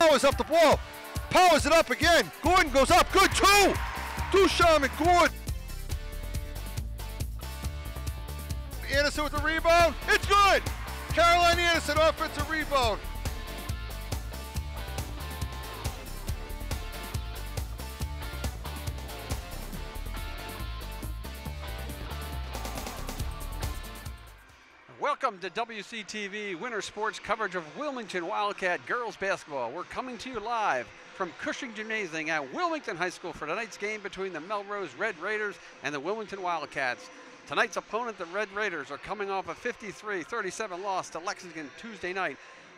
Powers up the ball. Powers it up again. Gordon goes up. Good two. Duchamp and Gordon. Anderson with the rebound. It's good. Caroline Anderson offensive rebound. Welcome to WCTV Winter Sports coverage of Wilmington Wildcat girls basketball. We're coming to you live from Cushing Gymnasium at Wilmington High School for tonight's game between the Melrose Red Raiders and the Wilmington Wildcats. Tonight's opponent, the Red Raiders, are coming off a 53-37 loss to Lexington Tuesday night,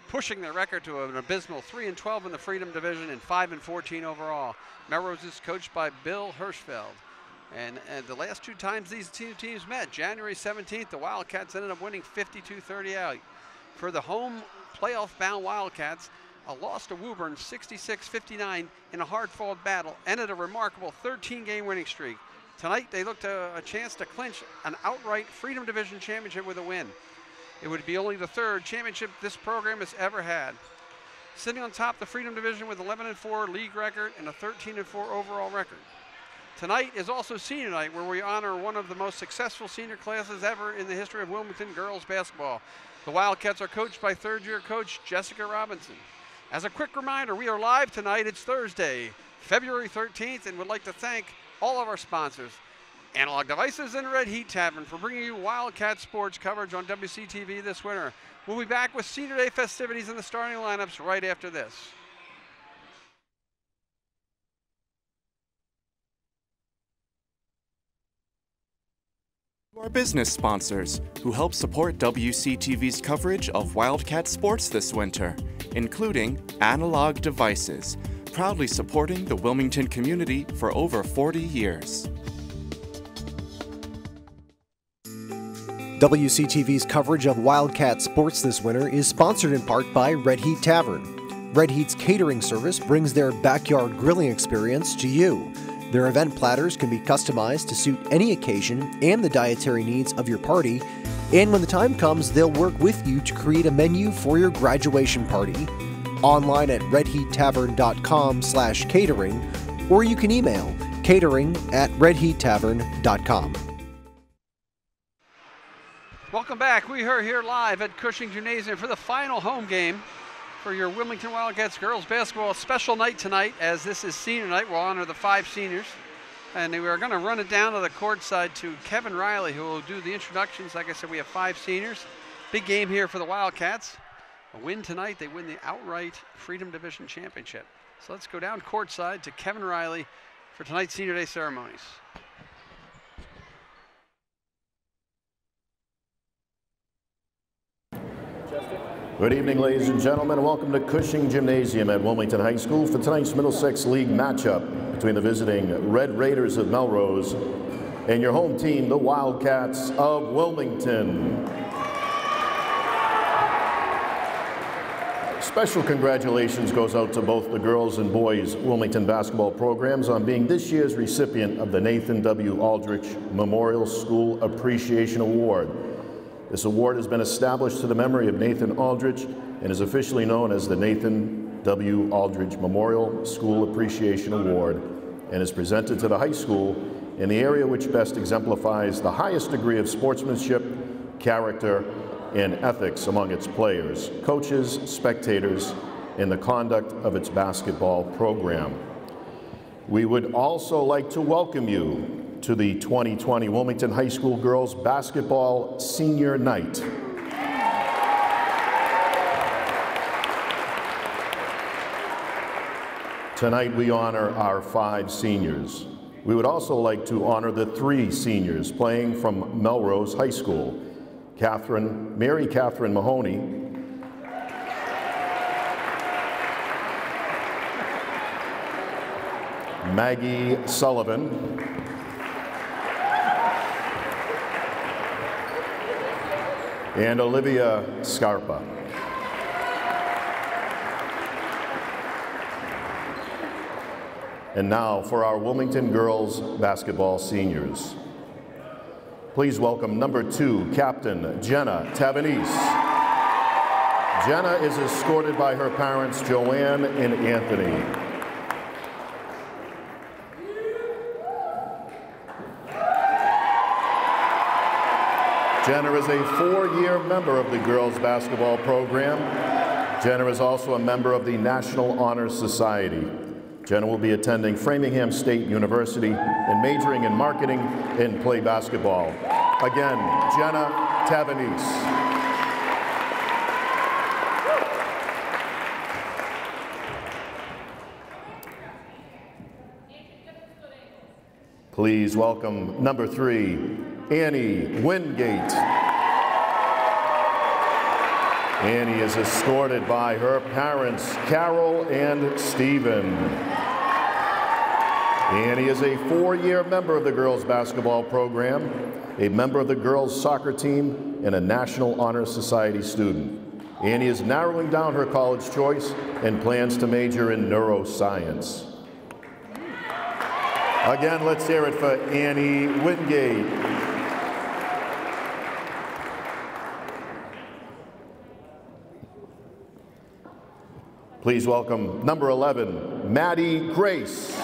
pushing their record to an abysmal 3-12 in the Freedom Division and 5-14 overall. Melrose is coached by Bill Hirschfeld. And the last two times these two teams met, January 17th, the Wildcats ended up winning 52-38. For the home playoff-bound Wildcats, a loss to Woburn 66-59 in a hard-fought battle ended a remarkable 13-game winning streak. Tonight, they looked a chance to clinch an outright Freedom Division championship with a win. It would be only the third championship this program has ever had. Sitting on top of the Freedom Division with 11-4 league record and a 13-4 overall record. Tonight is also senior night, where we honor one of the most successful senior classes ever in the history of Wilmington girls basketball. The Wildcats are coached by third-year coach Jessica Robinson. As a quick reminder, we are live tonight. It's Thursday, February 13th, and would like to thank all of our sponsors, Analog Devices and Red Heat Tavern, for bringing you Wildcat sports coverage on WCTV this winter. We'll be back with Senior Day festivities and the starting lineups right after this. Our business sponsors, who help support WCTV's coverage of Wildcat sports this winter, including Analog Devices, proudly supporting the Wilmington community for over 40 years. WCTV's coverage of Wildcat sports this winter is sponsored in part by Red Heat Tavern. Red Heat's catering service brings their backyard grilling experience to you. Their event platters can be customized to suit any occasion and the dietary needs of your party, and when the time comes, they'll work with you to create a menu for your graduation party. Online at redheattavern.com/catering, or you can email catering@redheattavern.com. Welcome back. We are here live at Cushing Gymnasium for the final home game for your Wilmington Wildcats girls basketball. Special night tonight, as this is senior night. We'll honor the 5 seniors. And we are going to run it down to the court side to Kevin Riley, who will do the introductions. Like I said, we have 5 seniors. Big game here for the Wildcats. A win tonight, they win the outright Freedom Division Championship. So let's go down courtside to Kevin Riley for tonight's Senior Day ceremonies. Good evening, ladies and gentlemen. Welcome to Cushing Gymnasium at Wilmington High School for tonight's Middlesex League matchup between the visiting Red Raiders of Melrose and your home team, the Wildcats of Wilmington. Special congratulations goes out to both the girls and boys Wilmington basketball programs on being this year's recipient of the Nathan W. Aldrich Memorial School Appreciation Award. This award has been established to the memory of Nathan Aldrich and is officially known as the Nathan W. Aldrich Memorial School Appreciation Award, and is presented to the high school in the area which best exemplifies the highest degree of sportsmanship, character, and ethics among its players, coaches, spectators, and the conduct of its basketball program. We would also like to welcome you to the 2020 Wilmington High School Girls Basketball Senior Night. Tonight we honor our 5 seniors. We would also like to honor the 3 seniors playing from Melrose High School. Mary Catherine Mahoney, Maggie Sullivan, and Olivia Scarpa. And now for our Wilmington girls basketball seniors. Please welcome number 2, Captain Jenna Tavanese. Jenna is escorted by her parents, Joanne and Anthony. Jenna is a 4-year member of the girls basketball program. Jenna is also a member of the National Honor Society. Jenna will be attending Framingham State University and majoring in marketing and play basketball. Again, Jenna Tavanese. Please welcome number 3, Annie Wingate. Annie is escorted by her parents, Carol and Stephen. Annie is a 4-year member of the girls basketball program, a member of the girls soccer team, and a National Honor Society student. Annie is narrowing down her college choice and plans to major in neuroscience. Again, let's hear it for Annie Wingate. Please welcome number 11, Maddie Grace.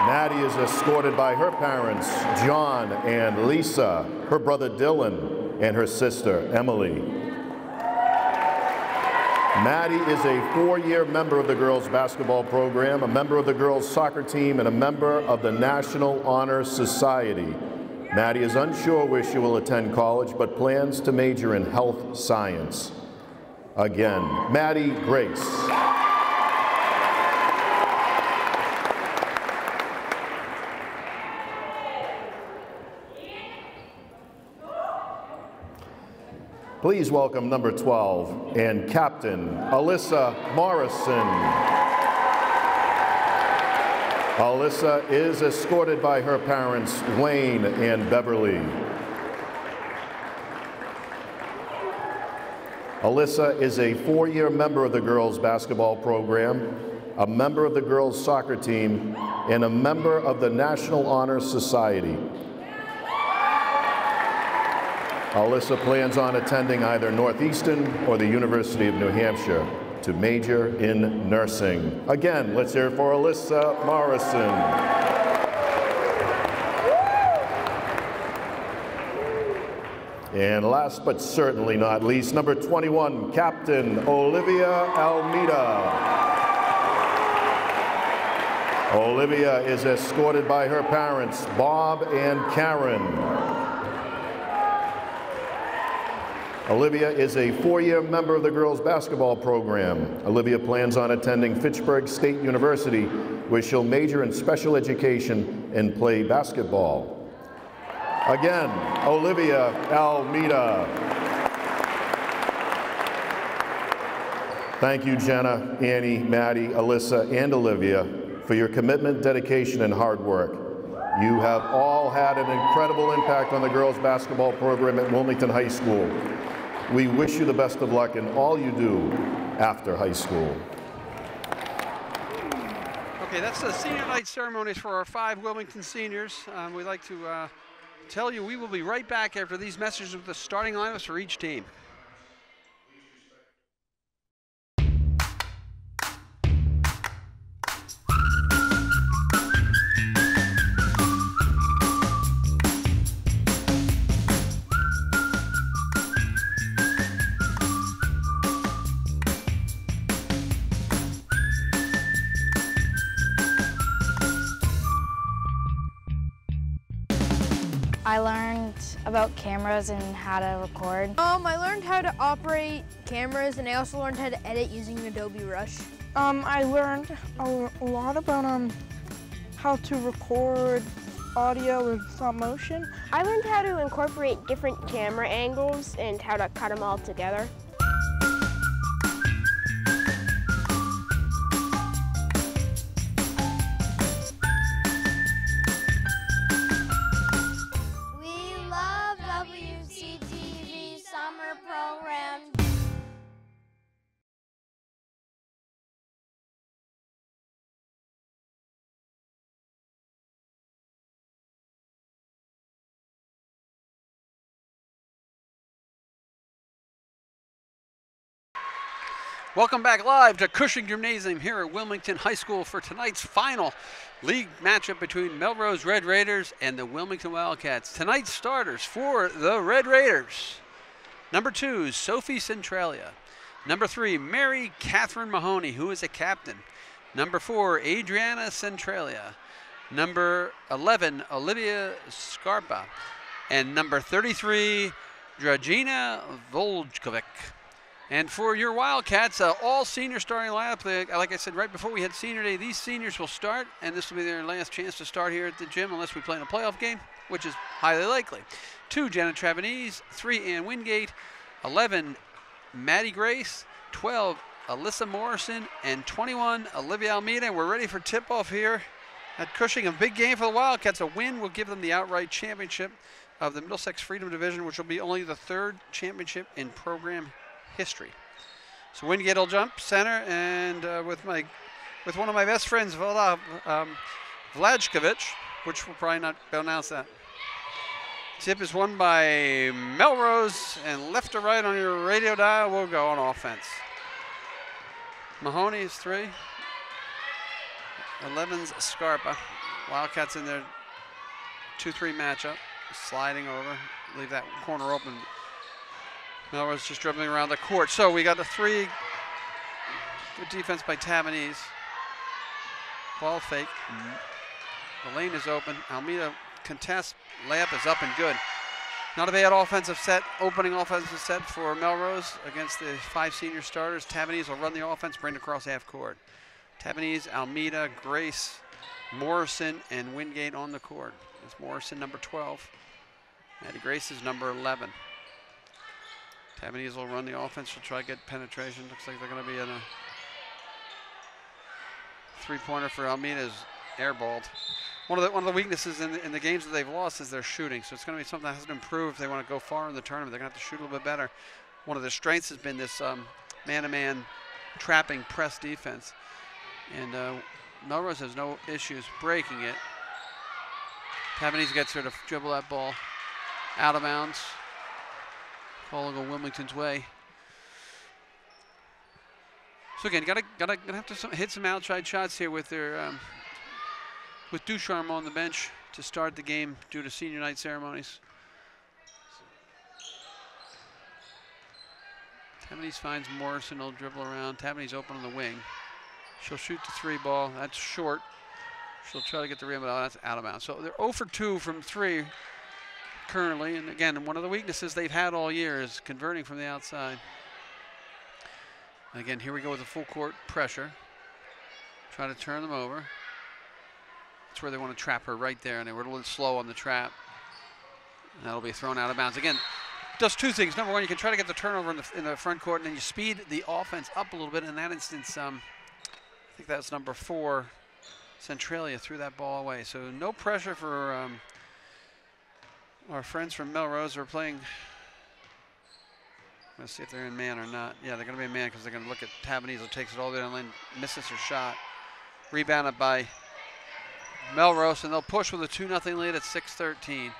Maddie is escorted by her parents, John and Lisa, her brother Dylan, and her sister, Emily. Maddie is a 4-year member of the girls basketball program, a member of the girls soccer team, and a member of the National Honor Society. Maddie is unsure where she will attend college, but plans to major in health science. Again, Maddie Grace. Please welcome number 12 and Captain Alyssa Morrison. Alyssa is escorted by her parents, Wayne and Beverly. Alyssa is a 4-year member of the girls basketball program, a member of the girls soccer team, and a member of the National Honor Society. Alyssa plans on attending either Northeastern or the University of New Hampshire to major in nursing. Again, let's hear it for Alyssa Morrison. And last but certainly not least, number 21, Captain Olivia Almeida. Olivia is escorted by her parents, Bob and Karen. Olivia is a 4-year member of the girls basketball program. Olivia plans on attending Fitchburg State University, where she'll major in special education and play basketball. Again, Olivia Almeida. Thank you, Jenna, Annie, Maddie, Alyssa, and Olivia for your commitment, dedication, and hard work. You have all had an incredible impact on the girls basketball program at Wilmington High School. We wish you the best of luck in all you do after high school. Okay, that's the senior night ceremonies for our 5 Wilmington seniors. We'd like to tell you we will be right back after these messages with the starting lineups for each team. I learned about cameras and how to record. I learned how to operate cameras, and I also learned how to edit using Adobe Rush. I learned a lot about how to record audio and stop motion. I learned how to incorporate different camera angles and how to cut them all together. Welcome back live to Cushing Gymnasium here at Wilmington High School for tonight's final league matchup between Melrose Red Raiders and the Wilmington Wildcats. Tonight's starters for the Red Raiders: number 2, Sophie Centralia; number 3, Mary Catherine Mahoney, who is a captain; number 4, Adriana Centralia; number 11, Olivia Scarpa; and number 33, Dragina Voljkovic. And for your Wildcats, all senior starting lineup. Like I said right before we had senior day, these seniors will start, and this will be their last chance to start here at the gym unless we play in a playoff game, which is highly likely. 2, Janet Travanese; 3, Ann Wingate; 11, Maddie Grace; 12, Alyssa Morrison; and 21, Olivia Almeida. We're ready for tip-off here at Cushing. A big game for the Wildcats. A win will give them the outright championship of the Middlesex Freedom Division, which will be only the 3rd championship in program history. So Wingate will jump center, and with one of my best friends, Vladkovic, which will probably not pronounce that. Tip is won by Melrose, and left to right on your radio dial will go on offense. Mahoney is 3. 11's Scarpa. Wildcats in their 2-3 matchup, sliding over, leave that corner open. Melrose just dribbling around the court. So we got a 3. Good defense by Tavanese. Ball fake. The lane is open. Almeida contests. Layup is up and good. Not a bad offensive set, opening offensive set for Melrose against the 5 senior starters. Tavanese will run the offense, bring it across half court. Tavanese, Almeida, Grace, Morrison, and Wingate on the court. It's Morrison, number 12. Maddie Grace is number 11. Tavanese will run the offense. She'll try to get penetration. Looks like they're going to be in a 3-pointer for Almeida is airballed. One of the weaknesses in the games that they've lost is their shooting. So it's going to be something that has to improve if they want to go far in the tournament. They're going to have to shoot a little bit better. One of their strengths has been this man-to-man trapping press defense. And Melrose has no issues breaking it. Tavanese gets her to dribble that ball out of bounds. Ball will go Wilmington's way. So again, gonna have to hit some outside shots here with their with Ducharme on the bench to start the game due to senior night ceremonies. Tavanese finds Morrison. Will dribble around. Tavanese open on the wing. She'll shoot the 3 ball. That's short. She'll try to get the rebound. That's out of bounds. So they're 0 for 2 from 3 currently. And again, one of the weaknesses they've had all year is converting from the outside. And again, here we go with the full court pressure. Try to turn them over. That's where they want to trap her right there. And they were a little slow on the trap. And that'll be thrown out of bounds. Again, does 2 things. Number 1, you can try to get the turnover in the front court, and then you speed the offense up a little bit. In that instance, I think that's number 4, Centralia, threw that ball away. So no pressure for our friends from Melrose. Are playing. Let's see if they're in man or not. Yeah, they're going to be in man because they're going to look at Tavanese, who takes it all the way down the lane, misses her shot. Rebounded by Melrose, and they'll push with a 2-0 lead at 6:13.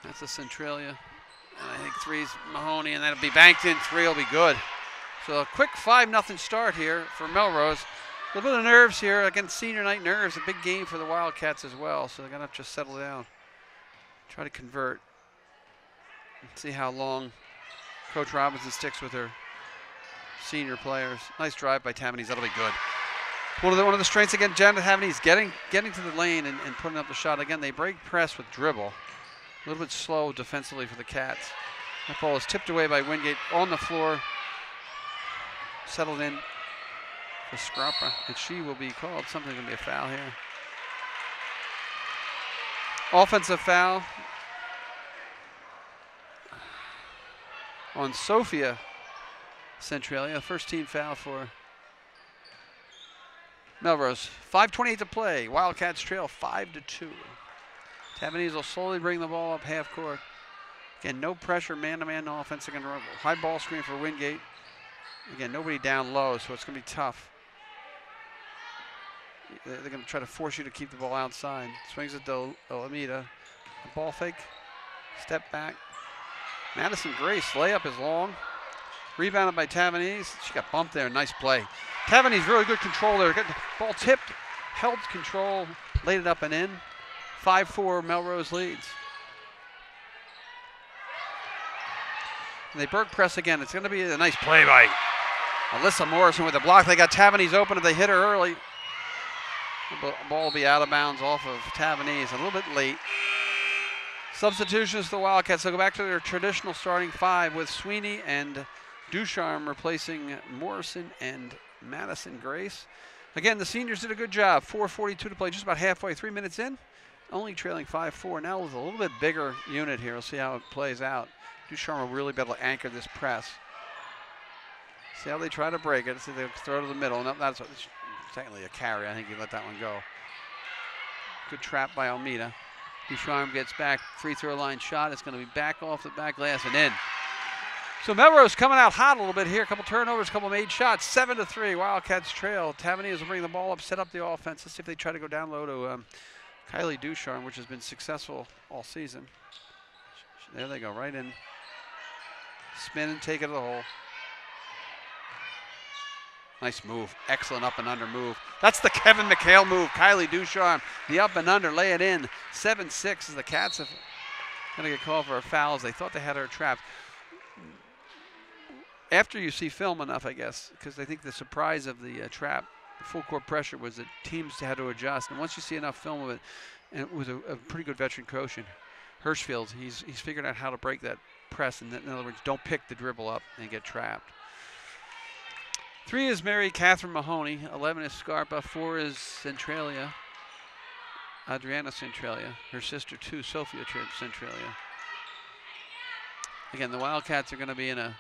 That's a Centralia. And I think 3's Mahoney, and that'll be banked in. 3 will be good. So a quick 5-0 start here for Melrose. A little bit of nerves here against senior night nerves. A big game for the Wildcats as well, so they're going to have to just settle down. Try to convert. See how long Coach Robinson sticks with her senior players. Nice drive by Tavanese. That'll be good. One of the strengths again, Janet Tavanese getting to the lane and putting up the shot. Again, they break press with dribble. A little bit slow defensively for the Cats. That ball is tipped away by Wingate on the floor. Settled in for Scarpa, and she will be called. Something's going to be a foul here. Offensive foul on Sophia Centralia. First team foul for Melrose. 5:28 to play. Wildcats trail 5-2. Tavanese will slowly bring the ball up half court. Again, no pressure, man-to-man offense. They're going to run high ball screen for Wingate. Again, nobody down low, so it's going to be tough. They're going to try to force you to keep the ball outside. Swings it to Almeida. Ball fake. Step back. Madison Grace, layup is long. Rebounded by Tavernese. She got bumped there. Nice play. Tavernese really good control there. Got the ball tipped, held control, laid it up and in. 5-4 Melrose leads. And they Berg press again. It's going to be a nice play by Alyssa Morrison with the block. They got Tavernese open if they hit her early. The ball will be out of bounds off of Tavernese. A little bit late. Substitutions for the Wildcats. They'll go back to their traditional starting five with Sweeney and Ducharme replacing Morrison and Madison Grace. Again, the seniors did a good job. 4:42 to play, just about halfway, 3 minutes in. Only trailing 5-4. Now with a little bit bigger unit here. We'll see how it plays out. Ducharme will really be able to anchor this press. See how they try to break it. See, they'll throw to the middle. No, that's technically a carry. I think he let that one go. Good trap by Almeida. Ducharme gets back, free throw line shot. It's going to be back off the back glass and in. So Melrose coming out hot a little bit here. A couple turnovers, a couple made shots. 7-3. Wildcats trail. Tavernese will bring the ball up, set up the offense. Let's see if they try to go down low to Kylie Ducharme, which has been successful all season. There they go, right in. Spin and take it to the hole. Nice move. Excellent up and under move. That's the Kevin McHale move. Kylie Ducharme, the up and under, lay it in. 7-6 as the Cats have going to get called for a foul as they thought they had her trapped. After you see film enough, I guess, because I think the surprise of the trap, the full court pressure, was that teams had to adjust. And once you see enough film of it, and it was a pretty good veteran coach in Hirschfield, he's figured out how to break that press. And in other words, don't pick the dribble up and get trapped. 3 is Mary Catherine Mahoney. 11 is Scarpa. 4 is Centralia. Adriana Centralia. Her sister, too, Sophia Centralia. Again, the Wildcats are going to be in a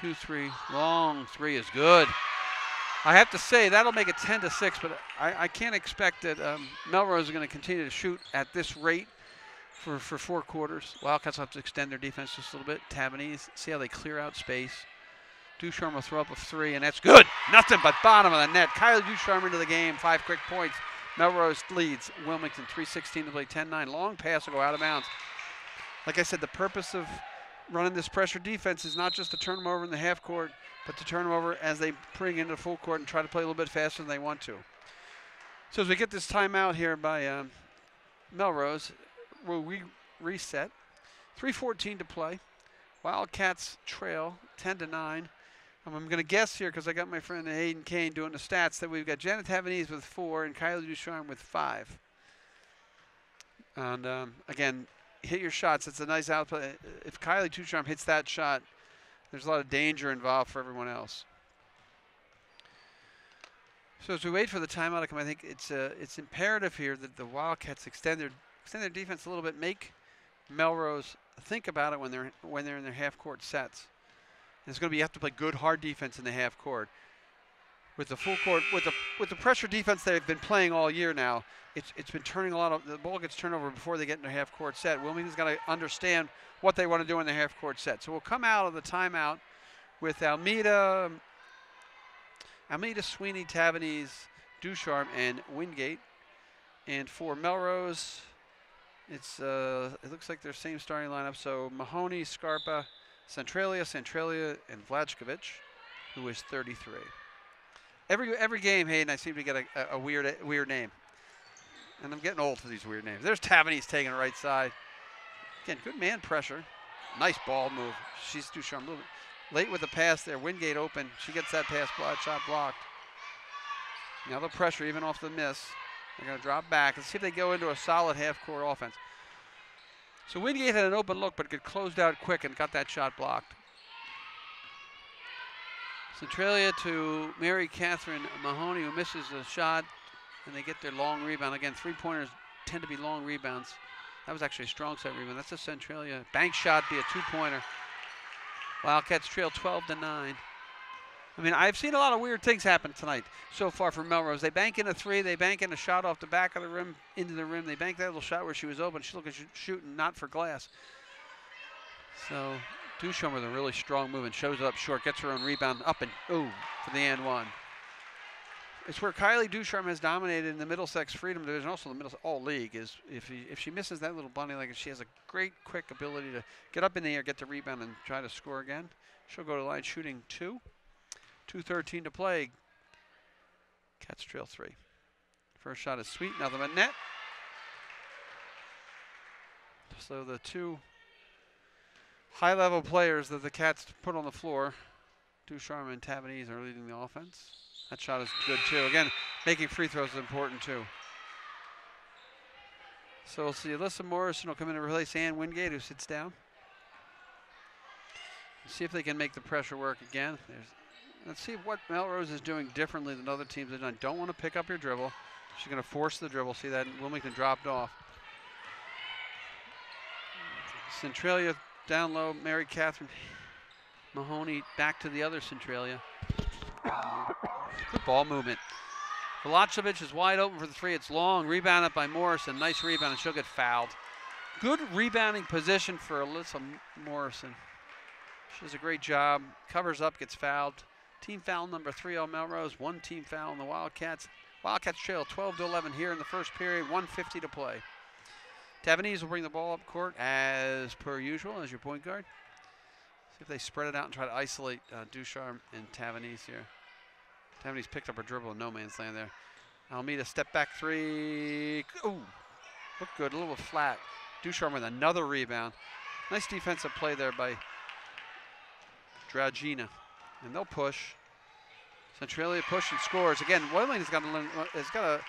2-3. Long 3 is good. I have to say, that'll make it 10-6, but I can't expect that Melrose is going to continue to shoot at this rate for 4 quarters. Wildcats will have to extend their defense just a little bit. Tavernese, see how they clear out space. Ducharme will throw up a 3, and that's good. Nothing but bottom of the net. Kylie Ducharme into the game. 5 quick points. Melrose leads Wilmington 3:16 to play, 10-9. Long pass will go out of bounds. Like I said, the purpose of running this pressure defense is not just to turn them over in the half court, but to turn them over as they bring into full court and try to play a little bit faster than they want to. So as we get this timeout here by Melrose, we'll reset. 3:14 to play. Wildcats trail 10-9. I'm going to guess here, because I got my friend Hayden Kane doing the stats, that we've got Janet Tavernese with 4 and Kylie Ducharme with 5. And again, hit your shots. It's a nice outplay. If Kylie Ducharme hits that shot, there's a lot of danger involved for everyone else. So as we wait for the timeout to come, I think it's imperative here that the Wildcats extend their defense a little bit, make Melrose think about it when they're in their half-court sets. And it's going to be, you have to play good, hard defense in the half court. With the full court, with the pressure defense they've been playing all year now, it's been turning a lot of, the ball gets turned over before they get in their half-court set. Wilmington's got to understand what they want to do in their half-court set. So we'll come out of the timeout with Almeida, Sweeney, Tavernese, Ducharme, and Wingate. And for Melrose, it looks like their same starting lineup. So Mahoney, Scarpa, Centralia, and Vlachkovich, who is 33. Every game, Hayden, I seem to get a weird name. And I'm getting old for these weird names. There's Tavernese taking the right side. Again, good man pressure. Nice ball move. She's Ducharme moving. Late with the pass there. Wingate open. She gets that pass shot blocked. Now the pressure, even off the miss. They're going to drop back. Let's see if they go into a solid half-court offense. So Wingate had an open look, but got closed out quick and got that shot blocked. Centralia to Mary Catherine Mahoney, who misses the shot, and they get their long rebound. Again, 3-pointers tend to be long rebounds. That was actually a strong side rebound. That's a Centralia bank shot, be a 2-pointer. Wildcats trail 12-9. I mean, I've seen a lot of weird things happen tonight so far from Melrose. They bank in a 3. They bank in a shot off the back of the rim into the rim. They bank that little shot where she was open. She's looking shooting, not for glass. So Ducharme with a really strong move and shows up short, gets her own rebound up and, for the and one. it's where Kylie Ducharme has dominated in the Middlesex Freedom Division, also the Middlesex All League, is if she misses that little bunny leg, she has a great quick ability to get up in the air, get the rebound, and try to score again. She'll go to the line shooting 2. 2:13 to play. Cats trail 3. First shot is sweet, nothing but net. So the two high-level players that the Cats put on the floor, Ducharme and Tavanese, are leading the offense. That shot is good too. Again, making free throws is important too. So we'll see Alyssa Morrison will come in and replace Ann Wingate, who sits down. See if they can make the pressure work again. Let's see what Melrose is doing differently than other teams have done. Don't want to pick up your dribble. She's going to force the dribble. See that Wilmington dropped off. Centralia down low. Mary Catherine Mahoney back to the other Centralia. Good ball movement. Velacevic is wide open for the 3. It's long. Rebounded by Morrison. Nice rebound, and she'll get fouled. Good rebounding position for Alyssa Morrison. She does a great job. Covers up, gets fouled. Team foul number 3 on Melrose. 1 team foul on the Wildcats. Wildcats trail 12-11 here in the first period. 1:50 to play. Tavanese will bring the ball up court as per usual as your point guard. See if they spread it out and try to isolate Ducharme and Tavanese here. Tavanese picked up her dribble in no man's land there. Almeida step back 3. Ooh, looked good, a little flat. Ducharme with another rebound. Nice defensive play there by Dragina. And they'll push. Centralia push and scores. Again, Wilmington's got a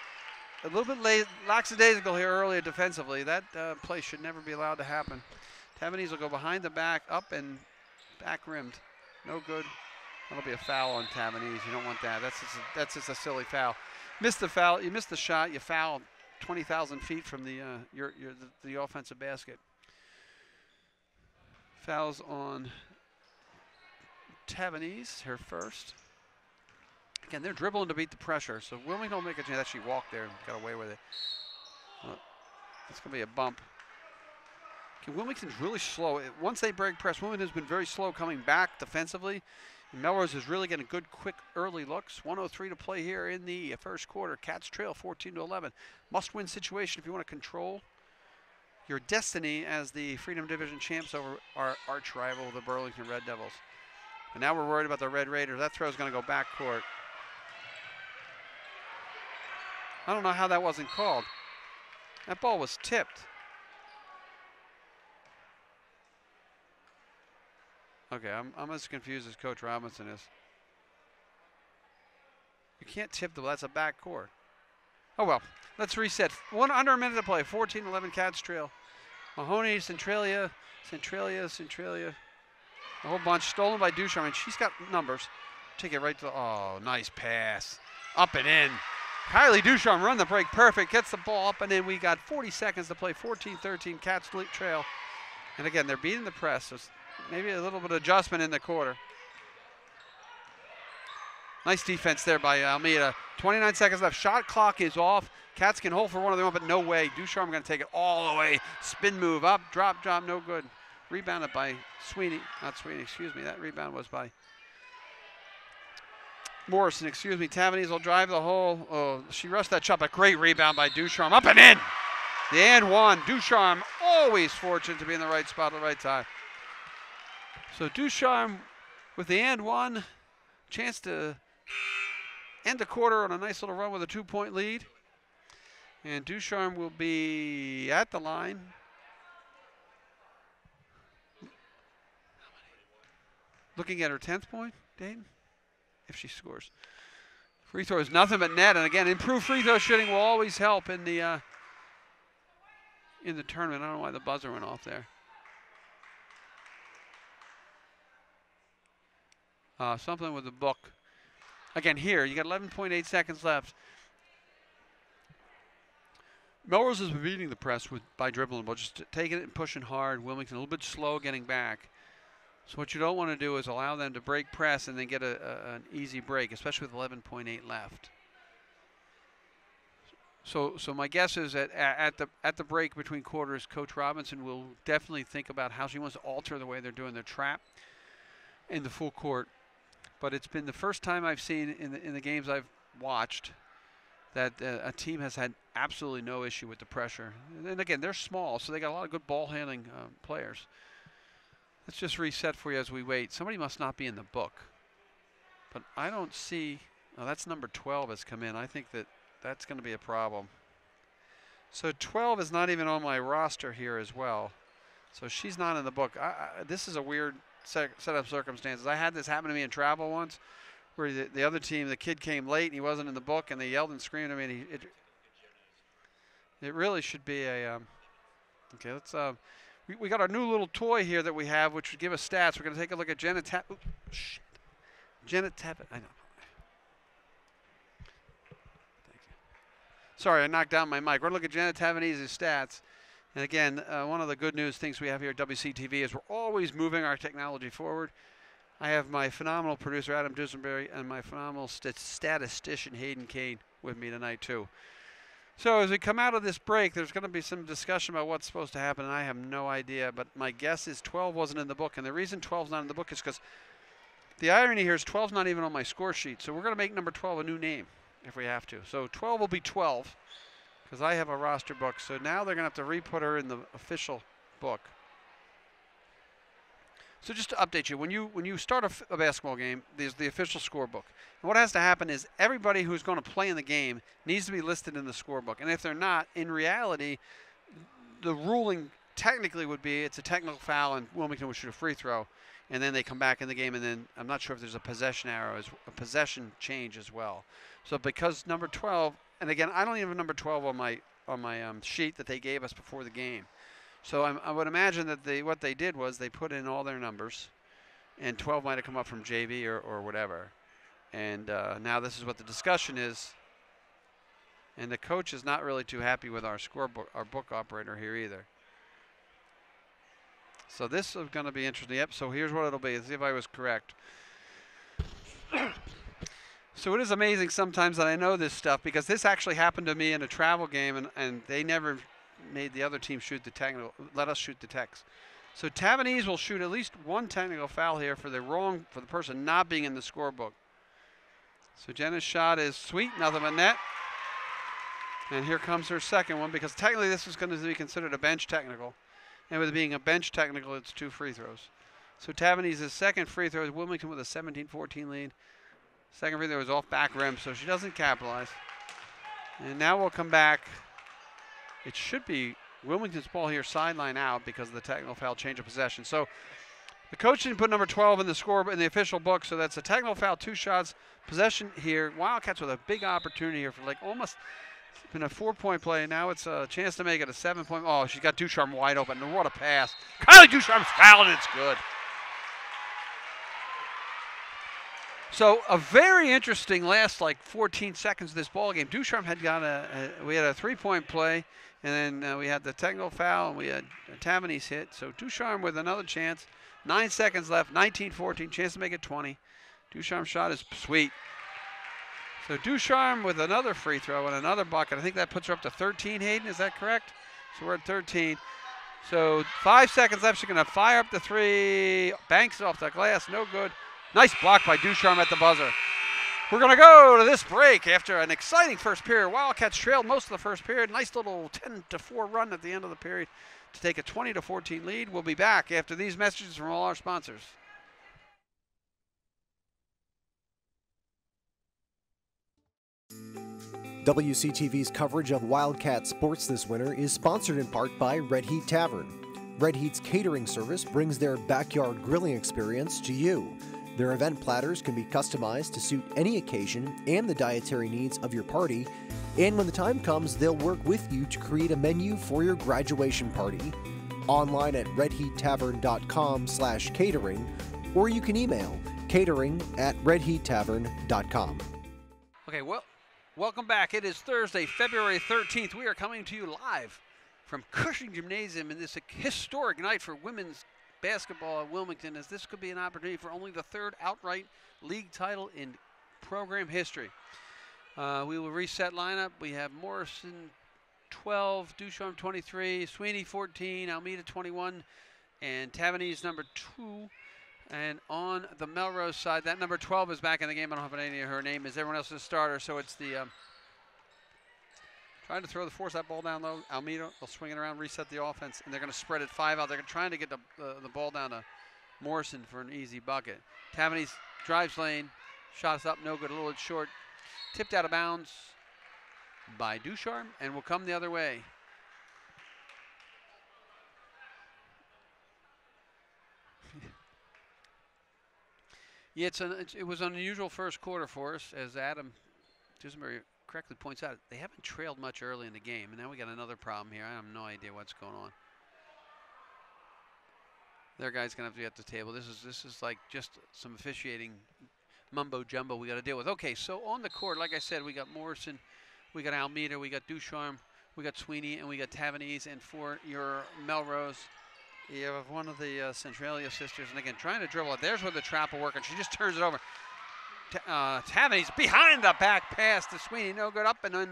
little bit lackadaisical here earlier defensively. That play should never be allowed to happen. Tavanese will go behind the back, up and back rimmed. No good. That'll be a foul on Tavanese. You don't want that. That's just a silly foul. Missed the foul. You missed the shot. You foul 20,000 feet from the offensive basket. Fouls on Tavanese, her first. Again, they're dribbling to beat the pressure, so Wilmington will make a chance. Actually walked there and got away with it. It's going to be a bump. Okay, Wilmington's really slow. Once they break press, Wilmington's been very slow coming back defensively. And Melrose is really getting good, quick, early looks. 1:03 to play here in the first quarter. Cats trail 14-11. Must-win situation if you want to control your destiny as the Freedom Division champs over our arch rival, the Burlington Red Devils. But now we're worried about the Red Raiders. That throw is going to go back court. I don't know how that wasn't called. That ball was tipped. Okay, I'm as confused as Coach Robinson is. You can't tip the ball. That's a back court. Oh well, let's reset. Under a minute to play. 14-11 Cats trail. Mahoney, Centralia. A whole bunch stolen by Ducharme, and she's got numbers. Take it right to the, oh, nice pass. Up and in. Kylie Ducharme run the break perfect. Gets the ball up and in. We got 40 seconds to play. 14-13 Cats trail. And again, they're beating the press. So maybe a little bit of adjustment in the quarter. Nice defense there by Almeida. 29 seconds left. Shot clock is off. Cats can hold for one of them, but no way. Ducharme going to take it all the way. Spin move up, drop, no good. Rebounded by Sweeney. Not Sweeney, excuse me. That rebound was by Morrison, excuse me. Tavanese will drive the hole. Oh, she rushed that shot, but great rebound by Ducharme. Up and in. The and one. Ducharme always fortunate to be in the right spot at the right time. So Ducharme with the and one. Chance to end the quarter on a nice little run with a 2-point lead. And Ducharme will be at the line. Looking at her 10th point, Dayton, if she scores. Free throw is nothing but net, and again, improved free throw shooting will always help in the tournament. I don't know why the buzzer went off there. Something with the book. Again, here, you got 11.8 seconds left. Melrose has been beating the press by dribbling, but just taking it and pushing hard. Wilmington a little bit slow getting back. So what you don't want to do is allow them to break press and then get an easy break, especially with 11.8 left. So my guess is that at the break between quarters, Coach Robinson will definitely think about how she wants to alter the way they're doing their trap in the full court. But it's been the first time I've seen in the games I've watched that a team has had absolutely no issue with the pressure. And again, they're small, so they got a lot of good ball handling players. Let's just reset for you as we wait. Somebody must not be in the book. But I don't see, oh, that's number 12 has come in. I think that's going to be a problem. So 12 is not even on my roster here as well. So she's not in the book. This is a weird set of circumstances. I had this happen to me in travel once, where the other team, the kid came late and he wasn't in the book, and they yelled and screamed at me. And it really should be a. Okay, let's. We got our new little toy here that we have, which would give us stats. We're going to take a look at Jenna shit. Jenna Tappet. I know. Thank you. Sorry, I knocked down my mic. We're going to look at Jenna Tavanese's stats. And again, one of the good news things we have here at WCTV is we're always moving our technology forward. I have my phenomenal producer, Adam Dusenberry, and my phenomenal statistician, Hayden Kane, with me tonight, too. So as we come out of this break, there's going to be some discussion about what's supposed to happen, and I have no idea. But my guess is 12 wasn't in the book. And the reason 12's not in the book is because the irony here is 12's not even on my score sheet. So we're going to make number 12 a new name if we have to. So 12 will be 12 because I have a roster book. So now they're going to have to re-put her in the official book. So just to update you, when you start a basketball game, there's the official scorebook. And what has to happen is everybody who's going to play in the game needs to be listed in the scorebook. And if they're not, in reality, the ruling technically would be it's a technical foul and Wilmington would shoot a free throw. And then they come back in the game, and then I'm not sure if there's a possession arrow, a possession change as well. So because number 12, and again, I don't even have number 12 on my sheet that they gave us before the game. So I would imagine that what they did was they put in all their numbers, and 12 might have come up from JV or whatever. And now this is what the discussion is. And the coach is not really too happy with our scorebook, our book operator here either. So this is going to be interesting. Yep, so here's what it'll be. Let's see if I was correct. So it is amazing sometimes that I know this stuff, because this actually happened to me in a travel game, and they never made the other team shoot the technical, let us shoot the techs. So Tavanese will shoot at least one technical foul here for the person not being in the scorebook. So Jenna's shot is sweet, nothing but net. And here comes her second one, because technically this is going to be considered a bench technical. And with it being a bench technical, it's 2 free throws. So Tavanese's second free throw is Wilmington with a 17-14 lead. Second free throw is off back rim, so she doesn't capitalize. And now we'll come back. It should be Wilmington's ball here, sideline out, because of the technical foul, change of possession. So the coach didn't put number 12 in the score in the official book, so that's a technical foul, 2 shots, possession here. Wildcats with a big opportunity here for like almost been a 4-point play. Now it's a chance to make it a 7-point. Oh, she's got Ducharme wide open. What a pass. Kylie Ducharme's fouled, and it's good. So a very interesting last like 14 seconds of this ball game. Ducharme had got we had a 3-point play, and then we had the technical foul, and we had a Tavanese hit. So Ducharme with another chance. 9 seconds left, 19-14, chance to make it 20. Ducharme's shot is sweet. So Ducharme with another free throw and another bucket. I think that puts her up to 13, Hayden, is that correct? So we're at 13. So 5 seconds left. She's going to fire up the 3. Banks it off the glass, no good. Nice block by Ducharme at the buzzer. We're going to go to this break after an exciting first period. Wildcats trailed most of the first period. Nice little 10-4 run at the end of the period to take a 20-14 lead. We'll be back after these messages from all our sponsors. WCTV's coverage of Wildcat sports this winter is sponsored in part by Red Heat Tavern. Red Heat's catering service brings their backyard grilling experience to you. Their event platters can be customized to suit any occasion and the dietary needs of your party, and when the time comes, they'll work with you to create a menu for your graduation party. Online at redheattavern.com/catering, or you can email catering@redheattavern.com. Okay, well, welcome back. It is Thursday, February 13th. We are coming to you live from Cushing Gymnasium in this historic night for women's basketball at Wilmington, as this could be an opportunity for only the 3rd outright league title in program history. We will reset lineup. We have Morrison 12, Ducharme 23, Sweeney 14, Almeida 21, and Tavanese number 2. And on the Melrose side, that number 12 is back in the game. I don't have any idea her name is. Everyone else is a starter, so it's the trying to throw the force that ball down low. Almeida will swing it around, reset the offense, and they're going to spread it 5 out. They're trying to get the ball down to Morrison for an easy bucket. Tavanese drives lane, shots up, no good, a little bit short. Tipped out of bounds by Ducharme and will come the other way. Yeah, it was an unusual first quarter for us, as Adam Dusenberry correctly points out. They haven't trailed much early in the game, and now we got another problem here. I have no idea what's going on. Their guy's gonna have to be at the table. This is like just some officiating mumbo jumbo we got to deal with. Okay, so on the court, like I said, we got Morrison, we got Almeida, we got Ducharme, we got Sweeney, and we got Tavanese. And for your Melrose, you have one of the Centralia sisters, and again, trying to dribble it. There's where the trap will work, and she just turns it over. Tavanese behind the back pass to Sweeney. No good, up and in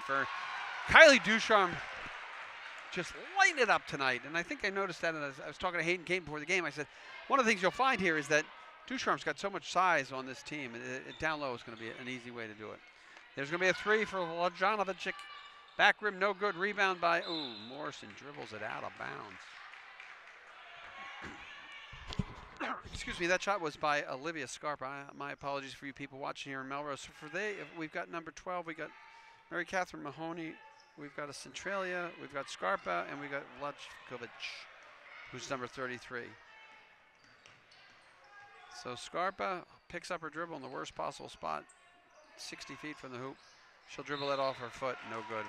for Kylie Ducharme. Just lighting it up tonight. And I think I noticed that as I was talking to Hayden Kane before the game. I said, one of the things you'll find here is that Ducharme's got so much size on this team. Down low is going to be an easy way to do it. There's going to be a 3 for Lajanovic. Back rim, no good. Rebound by, Morrison dribbles it out of bounds. Excuse me, that shot was by Olivia Scarpa. My apologies for you people watching here in Melrose. So we've got number 12, we got Mary Catherine Mahoney, we've got a Centralia, we've got Scarpa, and we've got Vlajkovic, who's number 33. So Scarpa picks up her dribble in the worst possible spot, 60 feet from the hoop. She'll dribble that off her foot, no good.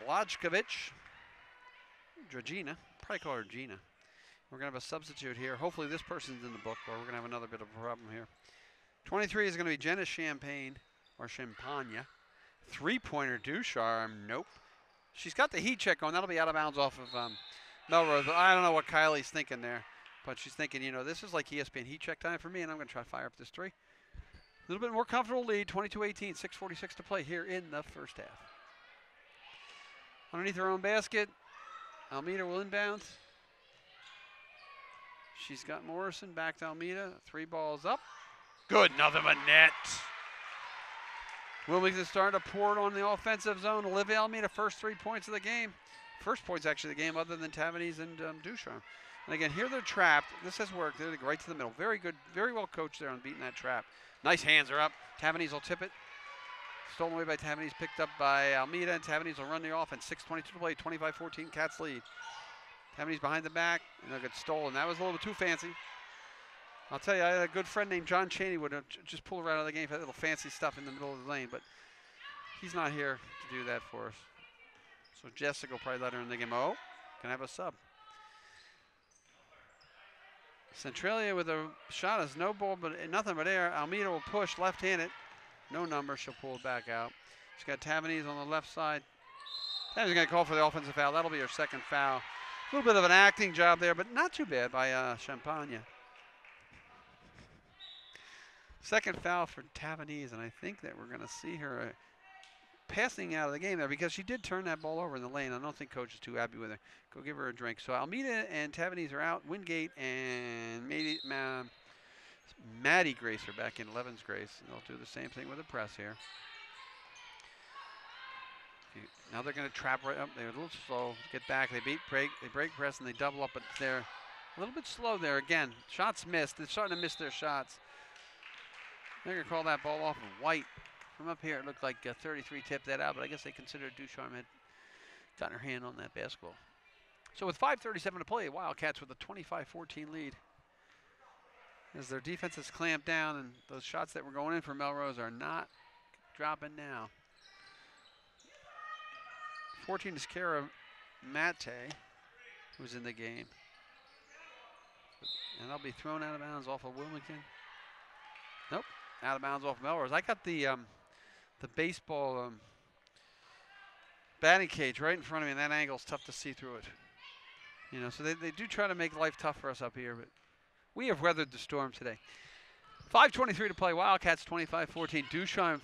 Vlajkovic, Georgina, probably call her Gina. We're going to have a substitute here. Hopefully this person's in the book, or we're going to have another bit of a problem here. 23 is going to be Jenna Champagne, or Champagne. 3-pointer Ducharme, nope. She's got the heat check on. That'll be out of bounds off of Melrose. But I don't know what Kylie's thinking there. But she's thinking, this is like ESPN heat check time for me, and I'm going to try to fire up this 3. A little bit more comfortable lead, 22-18, 6:46 to play here in the first half. Underneath her own basket, Almeida will inbound. She's got Morrison back to Almeida. 3 balls up. Good, nothing but net. Wilmington starting to pour it on the offensive zone. Olivia Almeida, first 3 points of the game. First points actually of the game other than Tavanese and Ducharme. And again, here they're trapped. This has worked. They're right to the middle. Very good, very well coached there on beating that trap. Nice hands are up. Tavanese will tip it. Stolen away by Tavanese, picked up by Almeida, and Tavanese will run the offense. 6:22 to play, 25-14, Cats lead. Tavanese behind the back, and they'll get stolen. That was a little bit too fancy. I'll tell you, I had a good friend named John Chaney would just pull her out of the game for that little fancy stuff in the middle of the lane, but he's not here to do that for us. So Jessica will probably let her in the game. Oh, can I have a sub? Centralia with a shot is no ball, but nothing but air. Almeida will push left-handed. No number, she'll pull it back out. She's got Tavanese on the left side. Tavanese going to call for the offensive foul. That'll be her second foul. A little bit of an acting job there, but not too bad by Champagne. Second foul for Tavanese, and I think that we're going to see her passing out of the game there because she did turn that ball over in the lane. I don't think coach is too happy with her. Go give her a drink. So Almeida and Tavanese are out. Wingate and Maddie Grace are back in. Levens Grace. And they'll do the same thing with the press here. Now they're going to trap right up. They're a little slow. Get back. They break press, and they double up, but they're a little bit slow there. Again, shots missed. They're starting to miss their shots. They're going to call that ball off of White. From up here, it looked like 33 tipped that out, but I guess they considered Ducharme had gotten her hand on that basketball. So with 5:37 to play, Wildcats with a 25-14 lead. As their defense has clamped down, and those shots that were going in for Melrose are not dropping now. 14 is Kara Mate, who's in the game. And they'll be thrown out of bounds off of Wilmington. Nope, out of bounds off of Melrose. I got the baseball batting cage right in front of me, and that angle's tough to see through it. So they do try to make life tough for us up here, but we have weathered the storm today. 5:23 to play, Wildcats 25-14. Ducharme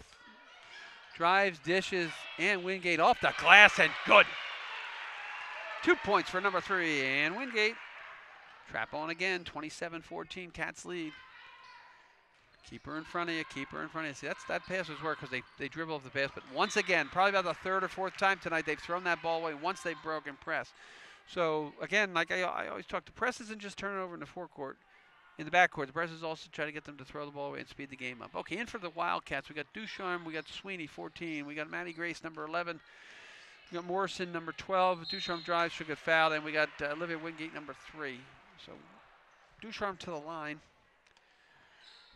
drives, dishes, and Wingate off the glass, and good. 2 points for number 3, and Wingate Trap on again, 27-14, Cats lead. Keep her in front of you, keep her in front of you. See, that pass was work because they dribble off the pass. But once again, probably about the third or fourth time tonight, they've thrown that ball away once they broke and press. So, again, like I always talk, the press isn't just turn it over in the forecourt. In the backcourt, the press is also try to get them to throw the ball away and speed the game up. Okay, in for the Wildcats, we got Ducharme, we got Sweeney, 14. We got Maddie Grace, number 11. We got Morrison, number 12. Ducharme drives, she'll get fouled. And we got Olivia Wingate, number 3. So, Ducharme to the line.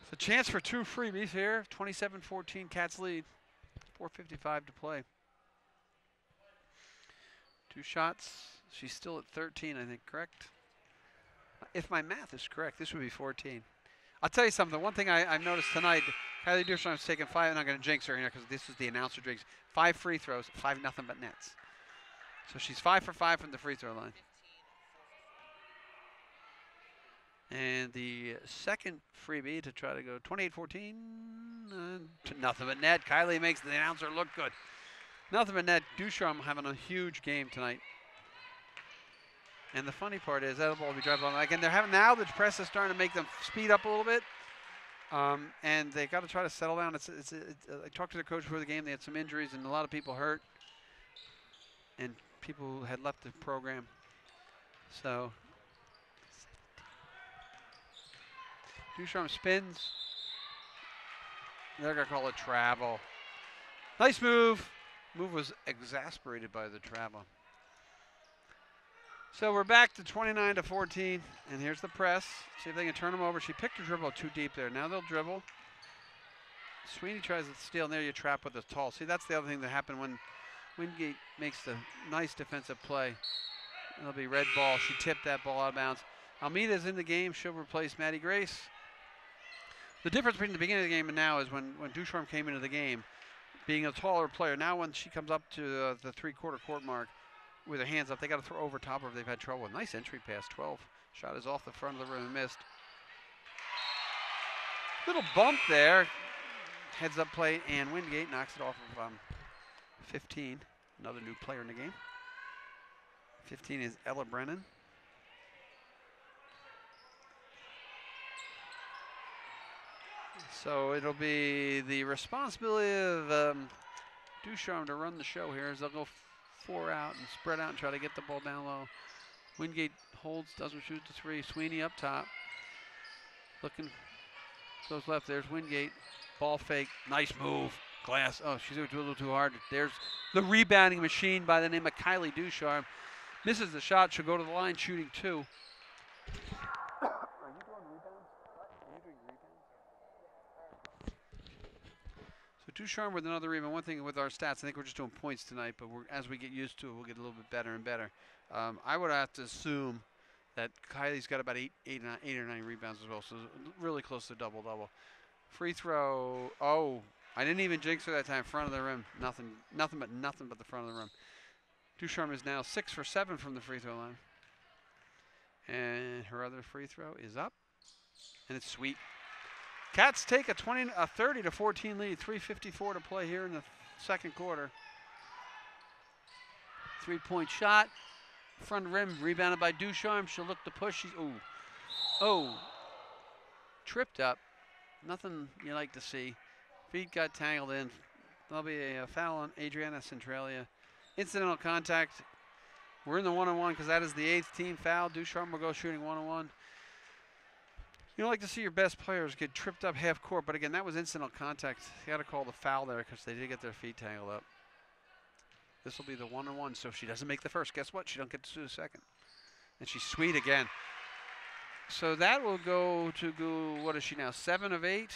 It's a chance for 2 freebies here. 27-14, Cats lead. 4:55 to play. 2 shots. She's still at 13, I think, correct? If my math is correct, this would be 14. I'll tell you something. One thing I've noticed tonight, Kylie Ducharme's taken 5. I'm not going to jinx her here because this is the announcer jinx. 5 free throws, 5 nothing but nets. So she's 5 for 5 from the free throw line. And the second freebie to try to go 28-14, nothing but net. Kylie makes the announcer look good. Nothing but net. Ducharme having a huge game tonight. And the funny part is that ball will be driving on. Again, they're having now the press is starting to make them speed up a little bit, and they got to try to settle down. I talked to the coach before the game. They had some injuries and a lot of people hurt, and people who had left the program. So Ducharme spins. They're gonna call it travel. Nice move. Move was exasperated by the travel. So we're back to 29-14, and here's the press. See if they can turn them over. She picked her dribble too deep there. Now they'll dribble. Sweeney tries to steal, and there you trap with the tall. See, that's the other thing that happened when Wingate makes the nice defensive play. It'll be red ball. She tipped that ball out of bounds. Almeida's in the game. She'll replace Maddie Grace. The difference between the beginning of the game and now is when Ducharme came into the game, being a taller player. Now when she comes up to the 3/4 court mark, with her hands up, they got to throw over top of her if they've had trouble. Nice entry pass, 12. Shot is off the front of the rim and missed. Little bump there. Heads up play, and Wingate knocks it off of 15. Another new player in the game. 15 is Ella Brennan. So it'll be the responsibility of Ducharme to run the show here as they'll go 4 out and spread out and try to get the ball down low. Wingate holds, doesn't shoot the 3. Sweeney up top. Looking, goes left. There's Wingate. Ball fake. Nice move. Glass. Oh, she's doing a little too hard. There's the rebounding machine by the name of Kylie Ducharme. Misses the shot. She'll go to the line shooting 2. Ducharme with another rebound. One thing with our stats, I think we're just doing points tonight, but as we get used to it, we'll get a little bit better and better. I would have to assume that Kylie's got about 8 or 9 rebounds as well, so really close to double-double. Free throw. Oh, I didn't even jinx her that time. Front of the rim. Nothing but the front of the rim. Ducharme is now 6 for 7 from the free throw line. And her other free throw is up, and it's sweet. Cats take a 30-14 lead, 3:54 to play here in the second quarter. 3-point shot, front rim, rebounded by Ducharme. She'll look to push. Tripped up. Nothing you like to see. Feet got tangled in. There'll be a foul on Adriana Centralia. Incidental contact. We're in the 1-on-1 because that is the 8th team foul. Ducharme will go shooting 1-on-1. You don't like to see your best players get tripped up half court, but again, that was incidental contact. You got to call the foul there because they did get their feet tangled up. This will be the 1-on-1, so if she doesn't make the first, guess what? She don't get to do the second. And she's sweet again. So that will go to what is she now? 7 of 8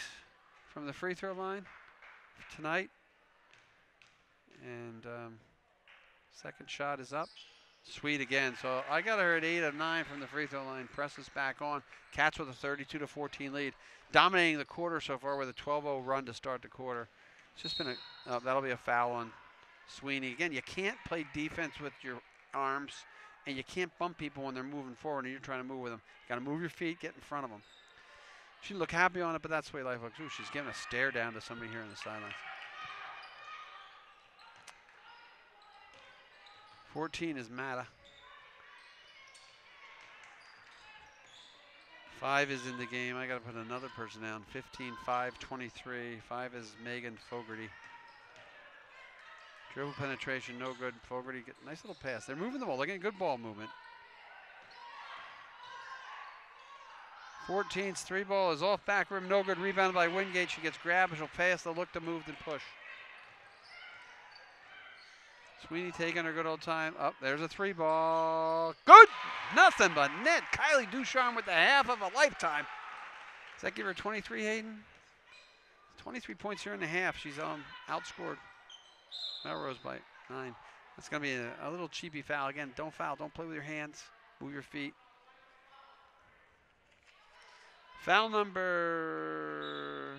from the free throw line tonight. And second shot is up. Sweet again. So I got her at 8 of 9 from the free throw line. Presses back on. Cats with a 32-14 lead. Dominating the quarter so far with a 12-0 run to start the quarter. It's just been that'll be a foul on Sweeney. Again, you can't play defense with your arms, and you can't bump people when they're moving forward and you're trying to move with them. You got to move your feet, get in front of them. She look happy on it, but that's the way life looks. Ooh, she's giving a stare down to somebody here in the sidelines. 14 is Mata. 5 is in the game. I got to put another person down. 15, 5, 23. 5 is Megan Fogarty. Dribble penetration, no good. Fogarty, get nice little pass. They're moving the ball. They're getting good ball movement. 14's 3 ball is off back rim, no good. Rebounded by Wingate. She gets grabbed. She'll pass. They'll look to move and push. Sweeney taking her good old time. Up, there's a 3 ball. Good! Nothing but net. Kylie Ducharme with the half of a lifetime. Does that give her 23, Hayden? 23 points here in the half. She's outscored Melrose by 9. That's going to be a little cheapy foul. Again, don't foul. Don't play with your hands. Move your feet. Foul number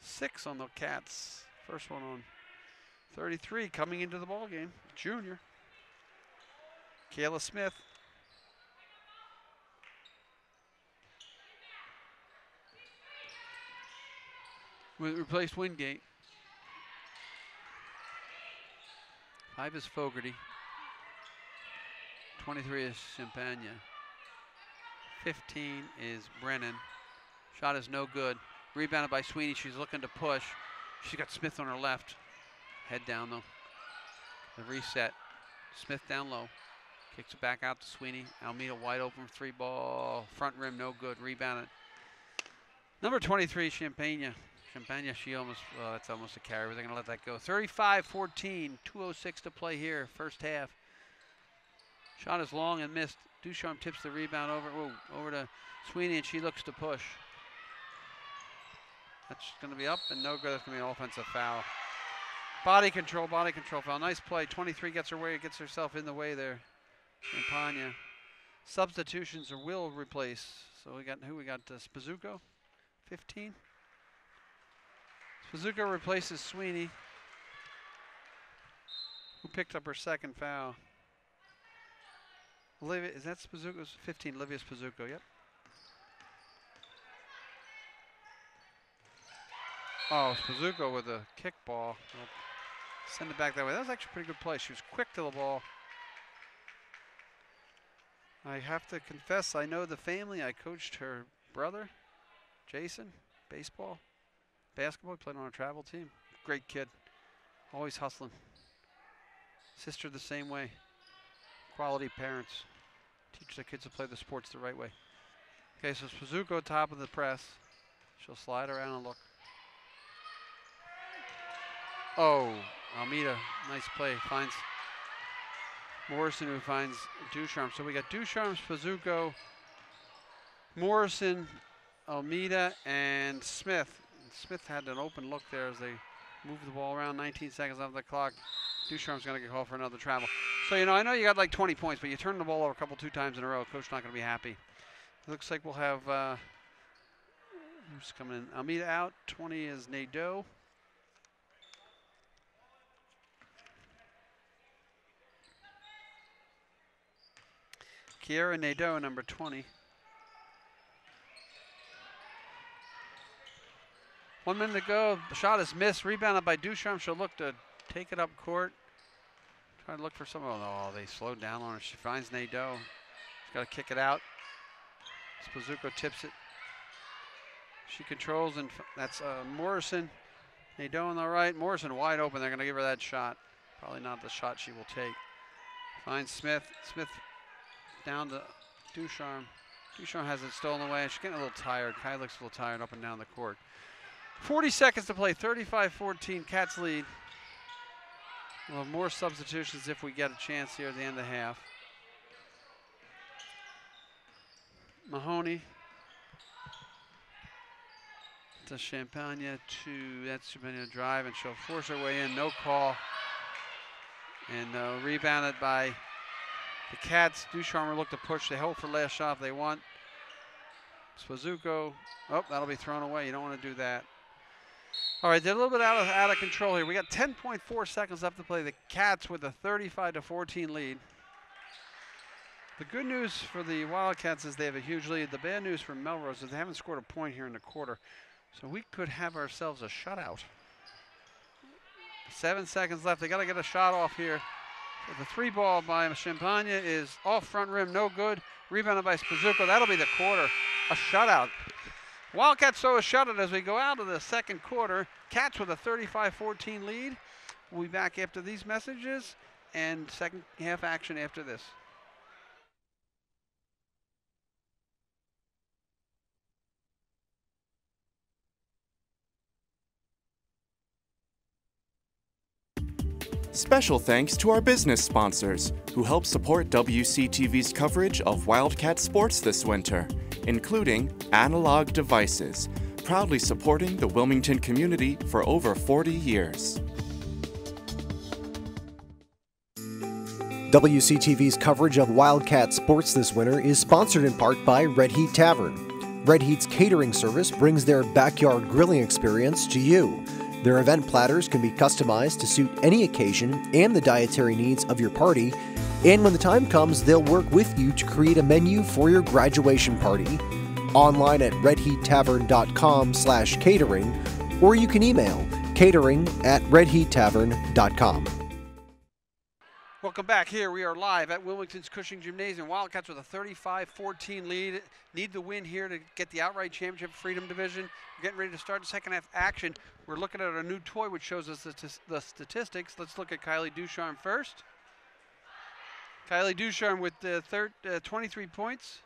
6 on the Cats. First one on 33 coming into the ball game. Junior. Kayla Smith. Replaced Wingate. 5 is Fogarty. 23 is Champagne. 15 is Brennan. Shot is no good. Rebounded by Sweeney. She's looking to push. She's got Smith on her left. Head down though. The reset. Smith down low. Kicks it back out to Sweeney. Almeida wide open 3 ball. Front rim no good. Rebounded. Number 23, Champagne. Champagne, she almost, that's almost a carry. We're going to let that go. 35-14, 2:06 to play here, first half. Shot is long and missed. Ducharme tips the rebound over to Sweeney, and she looks to push. That's going to be up and no good. That's going to be an offensive foul. Body control foul. Nice play. 23 gets herself in the way there. Champagne. Substitutions or will replace. So we got Spazzucco, 15. Spazzucco replaces Sweeney, who picked up her second foul. Olivia, is that Spazzucco's 15? Olivia Spazzucco, yep. Oh, Spazzucco with a kick ball. We'll send it back that way. That was actually a pretty good play. She was quick to the ball. I have to confess, I know the family. I coached her brother, Jason, baseball. Basketball, he played on a travel team. Great kid, always hustling. Sister the same way. Quality parents. Teach their kids to play the sports the right way. Okay, so Spazzucco top of the press. She'll slide around and look. Oh, Almeida, nice play. Finds Morrison, who finds Ducharme. So we got Ducharme, Spazzucco, Morrison, Almeida, and Smith. Smith had an open look there as they moved the ball around. 19 seconds off the clock. Ducharme's going to get called for another travel. So, you know, I know you got like 20 points, but you turn the ball over two times in a row. Coach not going to be happy. It looks like we'll have, who's coming in? Almeida out. 20 is Nadeau. Kiera Nadeau, number 20. 1 minute to go. The shot is missed. Rebounded by Ducharme. She'll look to take it up court. Try to look for someone. Oh, they slowed down on her. She finds Nadeau. She's got to kick it out. Spazzucco tips it. She controls, and that's Morrison. Nadeau on the right. Morrison wide open. They're going to give her that shot. Probably not the shot she will take. Finds Smith. Smith down to Ducharme. Ducharme has it stolen away. She's getting a little tired. Kai looks a little tired up and down the court. 40 seconds to play, 35-14, Cats lead. We'll have more substitutions if we get a chance here at the end of the half. Mahoney to Champagne that's Champagne to drive, and she'll force her way in, no call. And rebounded by the Cats. Ducharme will look to push. They hope for last shot if they want. Spazzucco, oh, that'll be thrown away. You don't want to do that. All right, they're a little bit out of control here. We got 10.4 seconds left to play. The Cats with a 35-14 lead. The good news for the Wildcats is they have a huge lead. The bad news for Melrose is they haven't scored a point here in the quarter. So we could have ourselves a shutout. 7 seconds left. They got to get a shot off here. So the 3 ball by Champagne is off front rim, no good. Rebounded by Spazzucco. That'll be the quarter. a shutout. Wildcats throw a shutout as we go out of the second quarter. Cats with a 35-14 lead. We'll be back after these messages and second half action after this. Special thanks to our business sponsors who help support WCTV's coverage of Wildcat sports this winter, including Analog Devices, proudly supporting the Wilmington community for over 40 years. WCTV's coverage of Wildcat sports this winter is sponsored in part by Red Heat Tavern. Red Heat's catering service brings their backyard grilling experience to you. Their event platters can be customized to suit any occasion and the dietary needs of your party, and when the time comes, they'll work with you to create a menu for your graduation party. Online at redheattavern.com/catering, or you can email catering@redheattavern.com. Welcome back. Here we are live at Wilmington's Cushing Gymnasium. Wildcats with a 35-14 lead. Need the win here to get the outright championship Freedom Division. We're getting ready to start the second half action. We're looking at a new toy which shows us the statistics. Let's look at Kylie Ducharme first. Kylie Ducharme with 23 points,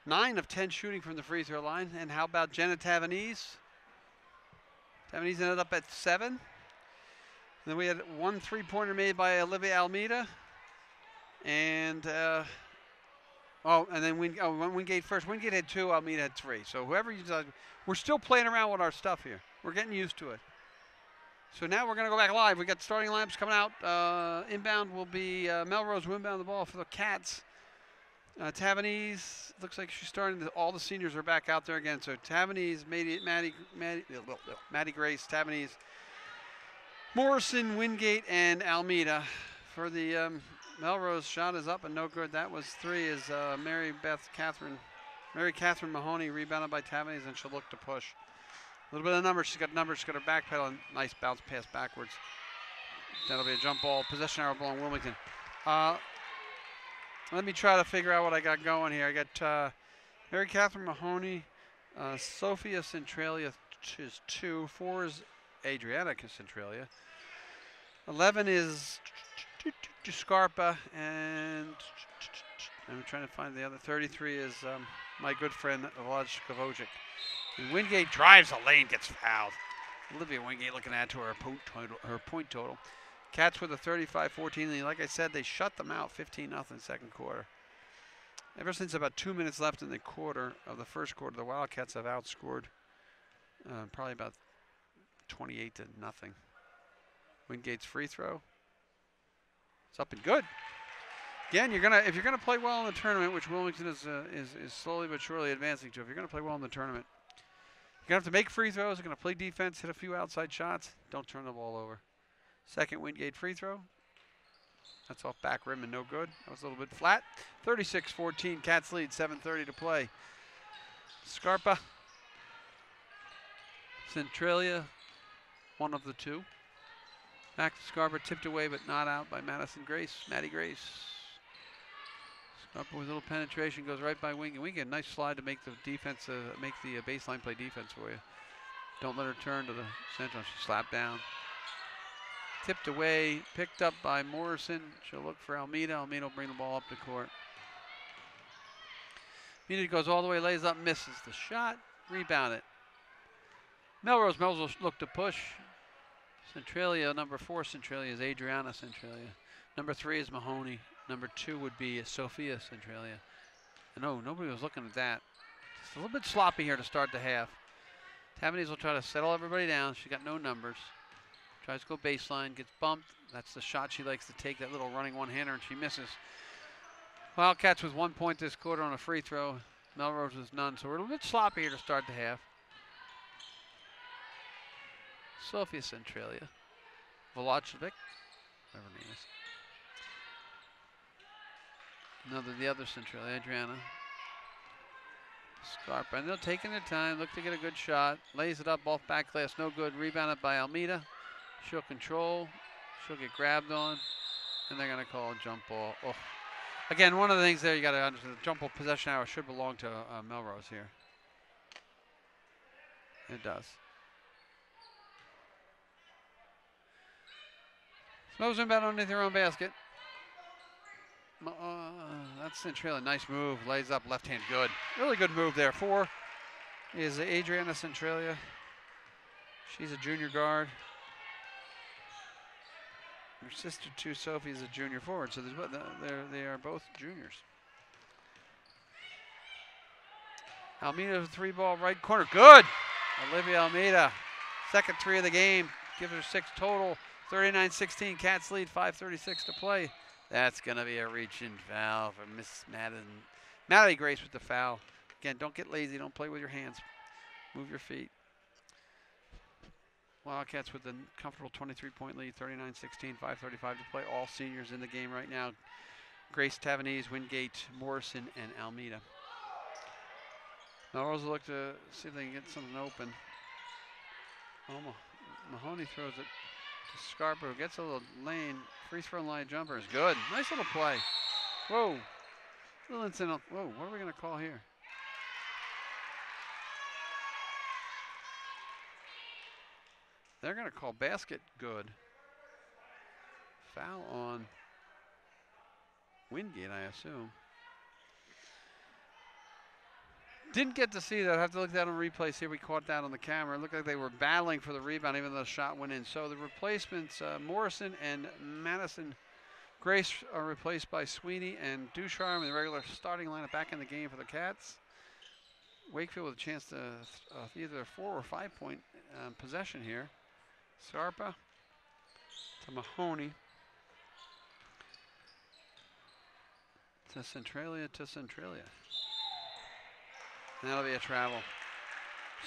9 of 10 shooting from the free throw line. And how about Jenna Tavanese? Tavanese ended up at 7. Then we had 1 3-pointer made by Olivia Almeida. And Wingate first. Wingate had 2, Almeida had 3. So whoever you decide, we're still playing around with our stuff here. We're getting used to it. So now we're going to go back live. We got starting lineups coming out. Inbound will be Melrose will inbound the ball for the Cats. Tavanese looks like she's starting. All the seniors are back out there again. So Tavanese, Maddie Grace, Tavanese, Morrison, Wingate, and Almeida. For the Melrose, shot is up and no good. That was 3. Is Mary Catherine Mahoney, rebounded by Tavanese, and she'll look to push. A little bit of numbers. She's got numbers. She's got her back pedal and nice bounce pass backwards. That'll be a jump ball. Possession arrow ball in Wilmington. Let me try to figure out what I got going here. I got Mary Catherine Mahoney, Sophia Centralia is 2. 4 is Adriana Centralia. 11 is Scarpa, and I'm trying to find the other. 33 is my good friend Vlad Kovacic. And Wingate drives the lane, gets fouled. Olivia Wingate looking at to her point total. Cats with a 35-14 lead. Like I said, they shut them out 15-0 second quarter. Ever since about 2 minutes left in the first quarter, the Wildcats have outscored probably about 28-0. Wingate's free throw. It's up and good. Again, if you're gonna play well in the tournament, which Wilmington is slowly but surely advancing to, if you're gonna play well in the tournament, you're gonna have to make free throws. You're gonna play defense, hit a few outside shots. Don't turn the ball over. Second Wingate free throw. That's off back rim and no good. That was a little bit flat. 36-14. Cats lead. 7:30 to play. Scarpa. Centralia. One of the 2. Back to Scarpa, tipped away but not out by Maddie Grace. Scarpa with a little penetration, goes right by Wingate. Wingate, a nice slide to make the defense, make the baseline play defense for you. Don't let her turn to the center. She slapped down. Tipped away, picked up by Morrison. She'll look for Almeida. Almeida will bring the ball up the court. Almeida goes all the way, lays up, misses the shot, rebound it. Melrose will look to push. Centralia, number 4 Centralia is Adriana Centralia. Number 3 is Mahoney. Number 2 would be Sophia Centralia. No, nobody was looking at that. Just a little bit sloppy here to start the half. Tavanese will try to settle everybody down. She got no numbers. Tries to go baseline, gets bumped. That's the shot she likes to take, that little running one-hander, and she misses. Wildcats with 1 point this quarter on a free throw. Melrose with none, so we're a little bit sloppy here to start the half. Sophia Centralia, Volocevic, whatever her name is. The other Centralia, Adriana. Scarpa, and they're taking their time, look to get a good shot. Lays it up, off back glass, no good. Rebounded by Almeida. She'll control, she'll get grabbed on, and they're gonna call a jump ball. Oh, Again, one of the things there you got to understand, the jump ball possession arrow should belong to Melrose here. It does. Smokes inbound underneath their own basket. That's Centralia. Nice move. Lays up left hand. Good. Really good move there. 4 is Adriana Centralia. She's a junior guard. Her sister, too, Sophie, is a junior forward. So they are both juniors. Almeida 3-ball right corner. Good. Olivia Almeida. Second 3 of the game. Gives her 6 total. 39-16. Cats lead. 5:36 to play. That's going to be a reach-in foul for Miss Maddie Grace with the foul. Again, don't get lazy. Don't play with your hands. Move your feet. Wildcats with a comfortable 23-point lead, 39-16, 5:35 to play. All seniors in the game right now. Grace, Tavanese, Wingate, Morrison, and Almeida. Melrose will look to see if they can get something open. Oh, Mahoney throws it to Scarpa, who gets a little lane. Free throw line jumper is good. Nice little play. Whoa. Little incident. Whoa, what are we going to call here? They're going to call basket good. Foul on Wingate, I assume. Didn't get to see that. I have to look at that on replay, see if we caught that on the camera. It looked like they were battling for the rebound, even though the shot went in. So the replacements, Morrison and Madison Grace are replaced by Sweeney and Ducharme in the regular starting lineup back in the game for the Cats. Wakefield with a chance to either a 4 or 5 point possession here. Scarpa to Mahoney. To Centralia. And that'll be a travel.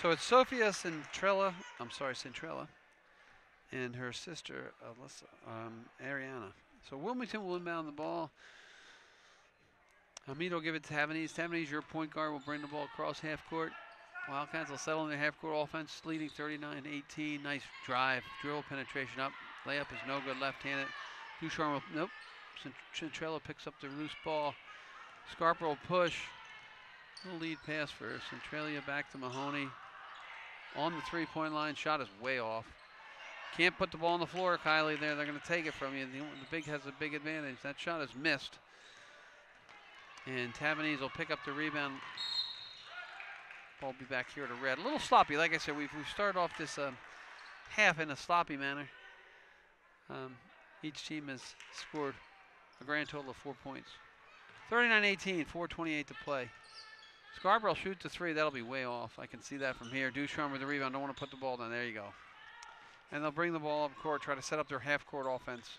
So it's Sophia Centrella, and her sister, Alyssa, Ariana. So Wilmington will inbound the ball. Almeida will give it to Tavanese. Tavanese, your point guard, will bring the ball across half court. Wildcats will settle in their half court offense, leading 39-18. Nice drive, dribble penetration up. Layup is no good, left-handed. Ducharme will, nope. Centrella picks up the loose ball. Scarpa will push. Little lead pass for Centralia back to Mahoney. On the 3-point line, shot is way off. Can't put the ball on the floor, Kylie, there. They're going to take it from you. The big has a big advantage. That shot is missed. And Tavanese will pick up the rebound. Ball will be back here to red. A little sloppy. Like I said, we've started off this half in a sloppy manner. Each team has scored a grand total of 4 points. 39-18, 4:28 to play. Scarborough shoots the 3. That'll be way off. I can see that from here. Ducharme with the rebound. Don't want to put the ball down. There you go. And they'll bring the ball up court, try to set up their half-court offense.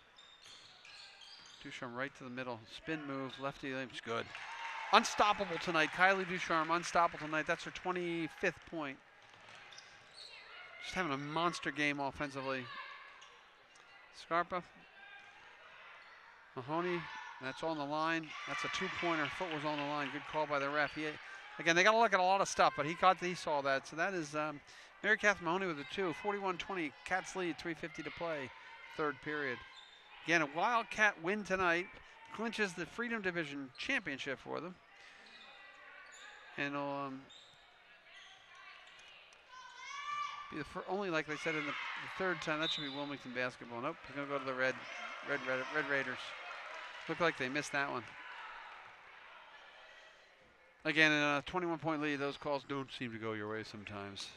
Ducharme right to the middle. Spin move. Lefty leaps. Good. Unstoppable tonight. Kylie Ducharme, unstoppable tonight. That's her 25th point. Just having a monster game offensively. Scarpa. Mahoney. That's on the line. That's a 2-pointer. Foot was on the line. Good call by the ref. Again, they got to look at a lot of stuff, but he saw that. So that is Mary Kath Mahoney with a 2. 41-20. Cats lead. 3:50 to play. Third period. Again, a Wildcat win tonight clinches the Freedom Division Championship for them. And it'll be only, like they said, in the third time. That should be Wilmington basketball. Nope, they're going to go to the Red Raiders. Look like they missed that one. Again, in a 21-point lead, those calls don't seem to go your way sometimes.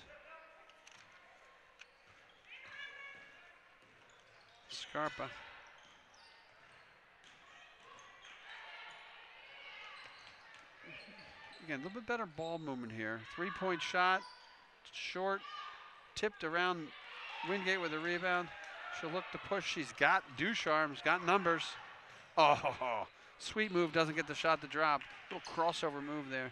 Scarpa. Again, a little bit better ball movement here. 3-point shot, short, tipped around Wingate with a rebound. She'll look to push. She's got Ducharme's got numbers. Oh, sweet move, doesn't get the shot to drop. Little crossover move there.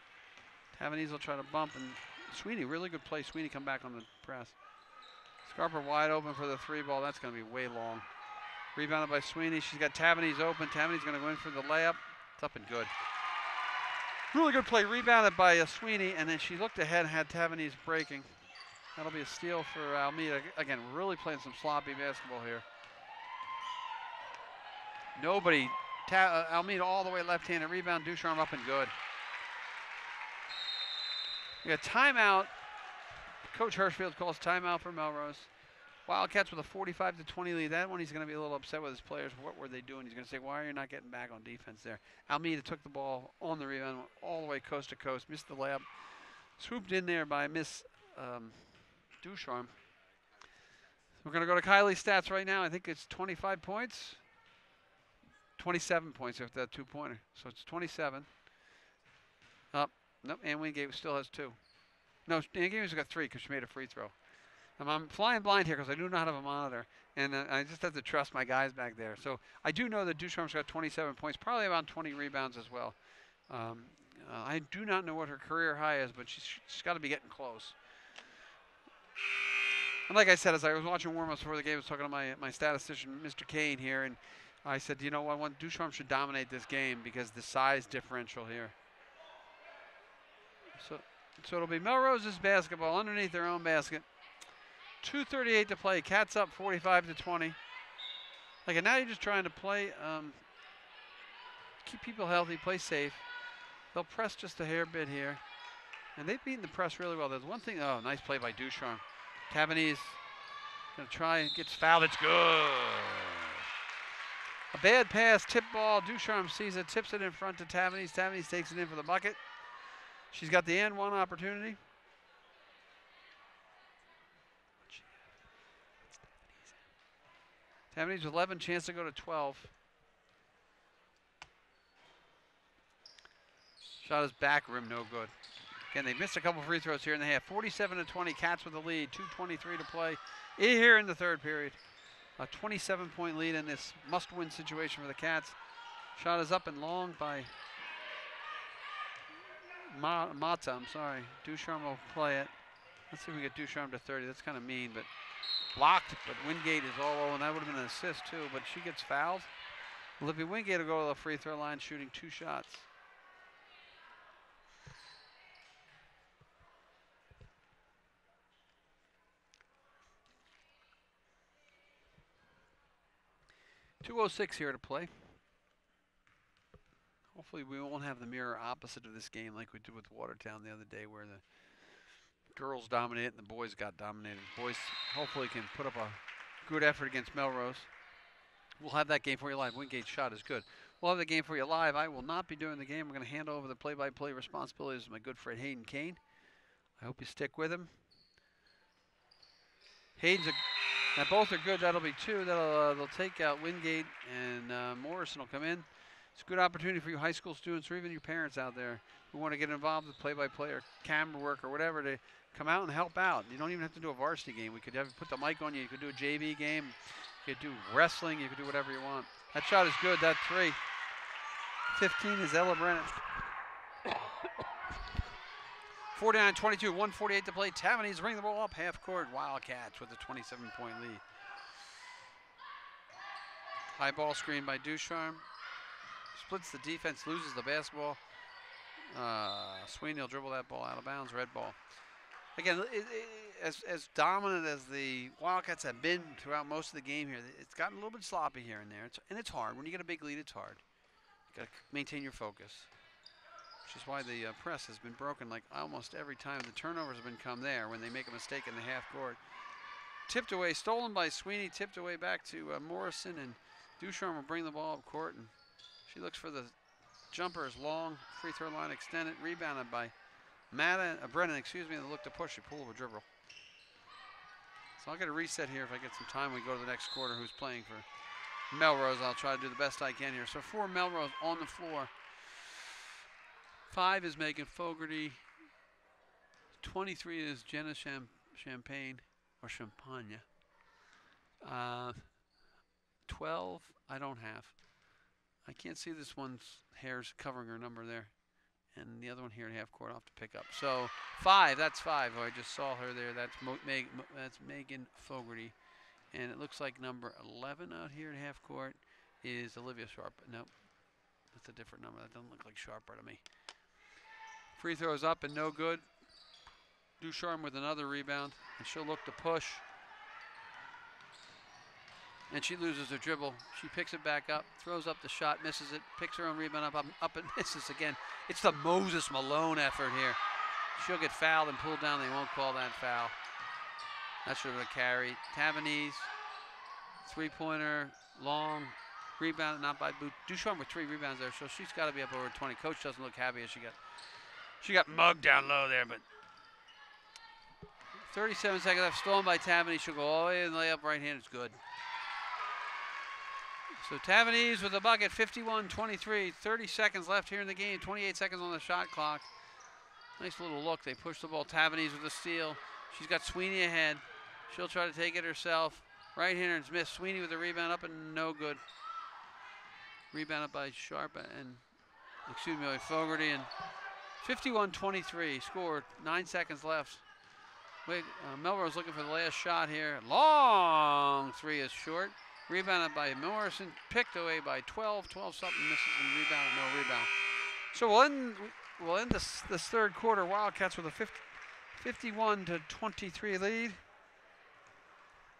Tavanese will try to bump, and Sweeney, really good play. Sweeney come back on the press. Scarpa wide open for the 3-ball. That's going to be way long. Rebounded by Sweeney. She's got Tavanese open. Tavanese going to go in for the layup. It's up and good. Really good play. Rebounded by Sweeney, and then she looked ahead and had Tavanese breaking. That'll be a steal for Almeida. Again, really playing some sloppy basketball here. Nobody Almeida all the way left-handed rebound. Ducharme up and good. We got timeout. Coach Hirschfield calls timeout for Melrose. Wildcats with a 45-20 lead. That one he's going to be a little upset with his players. What were they doing? He's going to say, why are you not getting back on defense there? Almeida took the ball on the rebound, went all the way coast to coast, missed the layup. Swooped in there by Miss Ducharme. We're going to go to Kylie's stats right now. I think it's 25 points. 27 points after that two-pointer. So it's 27. Up. Nope, Ann Wingate still has 2. No, Ann Wingate's got 3 because she made a free throw. I'm flying blind here because I do not have a monitor, and I just have to trust my guys back there. So I do know that Ducharme's got 27 points, probably about 20 rebounds as well. I do not know what her career high is, but she's got to be getting close. And like I said, as I was watching warm-ups before the game, I was talking to my statistician, Mr. Kane here, and I said, you know what, I want Ducharme should dominate this game because the size differential here. So it'll be Melrose's basketball underneath their own basket. 2:38 to play. Cats up 45-20. Like, now you're just trying to play, keep people healthy, play safe. They'll press just a hair bit here. And they've beaten the press really well. There's one thing, oh, nice play by Ducharme. Tavanese gonna try, gets fouled, it's good. A bad pass, tip ball, Ducharme sees it, tips it in front to Tavanese. Tavanese takes it in for the bucket. She's got the and one opportunity. Tavanese with 11, chance to go to 12. Shot is back rim, no good. Again, they missed a couple free throws here in the half. 47-20, Cats with the lead. 2:23 to play here in the third period. A 27-point lead in this must-win situation for the Cats. Shot is up and long by Mata, I'm sorry. Ducharme will play it. Let's see if we get Ducharme to 30. That's kind of mean, but blocked. But Wingate is all over, and that would have been an assist too, but she gets fouled. Olivia Wingate will go to the free throw line shooting 2 shots. .206 here to play. Hopefully we won't have the mirror opposite of this game like we did with Watertown the other day where the girls dominated and the boys got dominated. Boys hopefully can put up a good effort against Melrose. We'll have that game for you live. Wingate's shot is good. We'll have the game for you live. I will not be doing the game. We're going to hand over the play-by-play responsibilities to my good friend Hayden Kane. I hope you stick with him. Hayden's now both are good. That'll be 2. They'll take out Wingate and Morrison will come in. It's a good opportunity for you high school students or even your parents out there who want to get involved with play-by-play or camera work or whatever to come out and help out. You don't even have to do a varsity game. We could have put the mic on you. You could do a JV game. You could do wrestling. You could do whatever you want. That shot is good. That 3. 15 is Ella Brennan. 49-22, 1:48 to play. Tavanese bring the ball up half court. Wildcats with a 27-point lead. High ball screen by Ducharme. Splits the defense, loses the basketball. Sweeney will dribble that ball out of bounds. Red ball. Again, as dominant as the Wildcats have been throughout most of the game here, it's gotten a little bit sloppy here and there. It's hard. When you get a big lead, it's hard. You got to maintain your focus. Which is why the press has been broken like almost every time. The turnovers have been come there when they make a mistake in the half court. Tipped away, stolen by Sweeney, tipped away back to Morrison, and Ducharme will bring the ball up court, and she looks for the jumper is long, free throw line extended, rebounded by Brennan, excuse me, and look to push, she pull of a dribble. So I'll get a reset here if I get some time. We go to the next quarter. Who's playing for Melrose? I'll try to do the best I can here. So 4 Melrose on the floor. 5 is Megan Fogarty. 23 is Jenna Champagne or Champagne. 12 I don't have. I can't see this one's hair's covering her number there. And the other one here at half court I'll have to pick up. So 5, that's 5. Oh, I just saw her there. That's Megan Fogarty. And it looks like number 11 out here at half court is Olivia Sharp. Nope, that's a different number. That doesn't look like Sharper to me. Free throws up and no good. Ducharme with another rebound, and she'll look to push. and she loses her dribble. She picks it back up, throws up the shot, misses it, picks her own rebound up and misses again. It's the Moses Malone effort here. She'll get fouled and pulled down. They won't call that foul. That should have been a carry. Tavernese, three-pointer, long, rebound, not by Boot. Ducharme with 3 rebounds there, so she's got to be up over 20. Coach doesn't look happy as she got mugged down low there, but 37 seconds left, stolen by Tavernese. She'll go all the way in the layup, right hand. It's good. So Tavernese with the bucket, 51-23. 30 seconds left here in the game. 28 seconds on the shot clock. Nice little look. They push the ball. Tavernese with the steal. She's got Sweeney ahead. She'll try to take it herself. Right-hander is missed. Sweeney with the rebound up and no good. Rebounded by Sharp and, Fogarty. And 51-23 scored. 9 seconds left. Melrose looking for the last shot here. Long three is short. Rebounded by Morrison. Picked away by 12. 12-something misses and rebounded. No rebound. So we'll end this third quarter. Wildcats with a 51-23 lead.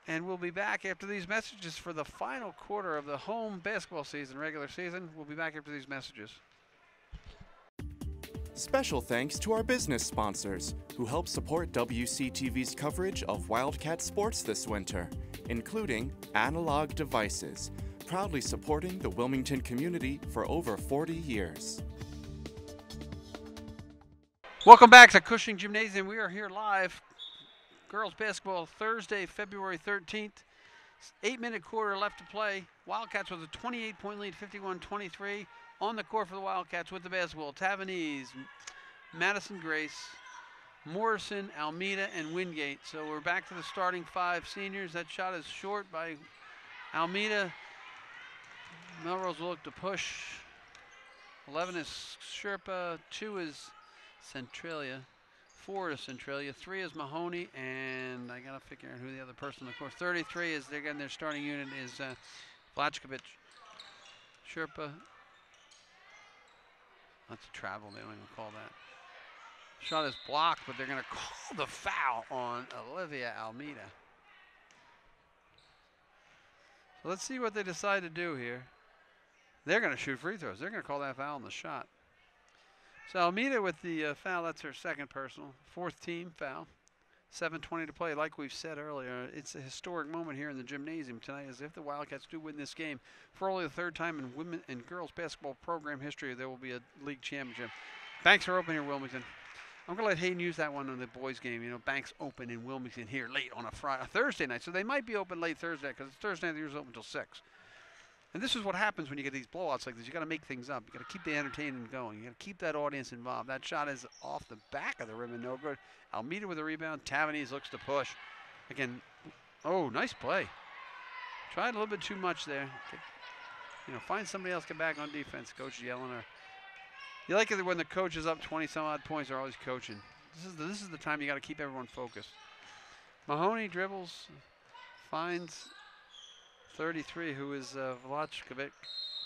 And we'll be back after these messages for the final quarter of the home basketball season, regular season. We'll be back after these messages. Special thanks to our business sponsors who help support WCTV's coverage of Wildcat sports this winter, including Analog Devices, proudly supporting the Wilmington community for over 40 years. Welcome back to Cushing Gymnasium. We are here live. Girls basketball Thursday, February 13th. 8-minute quarter left to play. Wildcats with a 28-point lead, 51-23. On the court for the Wildcats with the basketball. Tavernese, Madison Grace, Morrison, Almeida, and Wingate. So we're back to the starting 5 seniors. That shot is short by Almeida. Melrose will look to push. 11 is Sherpa. 2 is Centralia. 4 is Centralia, 3 is Mahoney, and I gotta figure out who the other person, of course. 33 is, again, their starting unit is Vlachkovic. Sherpa. That's a travel, they don't even call that. Shot is blocked, but they're gonna call the foul on Olivia Almeida. So let's see what they decide to do here. They're gonna shoot free throws. They're gonna call that foul on the shot. So Almeida with the foul, that's her second personal, 4th team foul. 7:20 to play. Like we've said earlier, it's a historic moment here in the gymnasium tonight, as if the Wildcats do win this game. For only the 3rd time in women and girls basketball program history, there will be a league championship. Banks are open here in Wilmington. I'm going to let Hayden use that one on the boys game. You know, Banks open in Wilmington here late on a Thursday night. So they might be open late Thursday because it's Thursday night, they're usually open until 6. And this is what happens when you get these blowouts like this. You got to make things up. You got to keep the entertainment going. You got to keep that audience involved. That shot is off the back of the rim and no good. Almeida with a rebound. Tavernese looks to push. Again, oh, nice play. Tried a little bit too much there. You know, find somebody else, get back on defense. Coach yelling her. You like it when the coach is up 20-some-odd points. They're always coaching. This is the time you got to keep everyone focused. Mahoney dribbles, finds 33, who is Vlachkovic.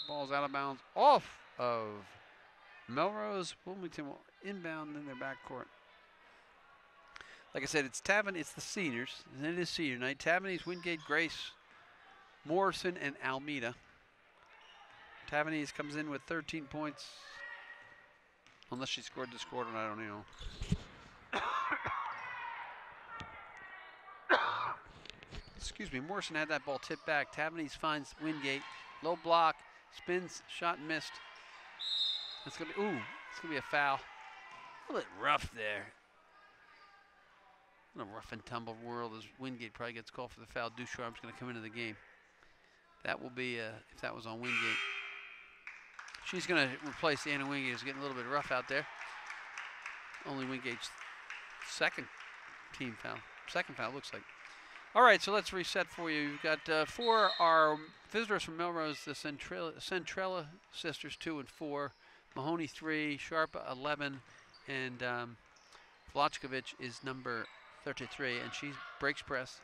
Ball's out of bounds off of Melrose. Wilmington will inbound in their backcourt. Like I said, it's the seniors, and it is senior night. Tavernese, Wingate, Grace, Morrison, and Almeida. Tavernese comes in with 13 points. Unless she scored this quarter, I don't know. Excuse me, Morrison had that ball tipped back. Tavernese finds Wingate. Low block, spins, shot missed. It's gonna be a foul. A little bit rough there. In a rough and tumble world as Wingate probably gets called for the foul. Ducharme's gonna come into the game. That will be, if that was on Wingate. She's gonna replace Anna Wingate. It's getting a little bit rough out there. Only Wingate's second team foul. Second foul, looks like. All right, so let's reset for you. You've got for our visitors from Melrose, the Centrella sisters, 2 and 4. Mahoney 3, Sharpa 11, and Vlachkovic is number 33, and she breaks press.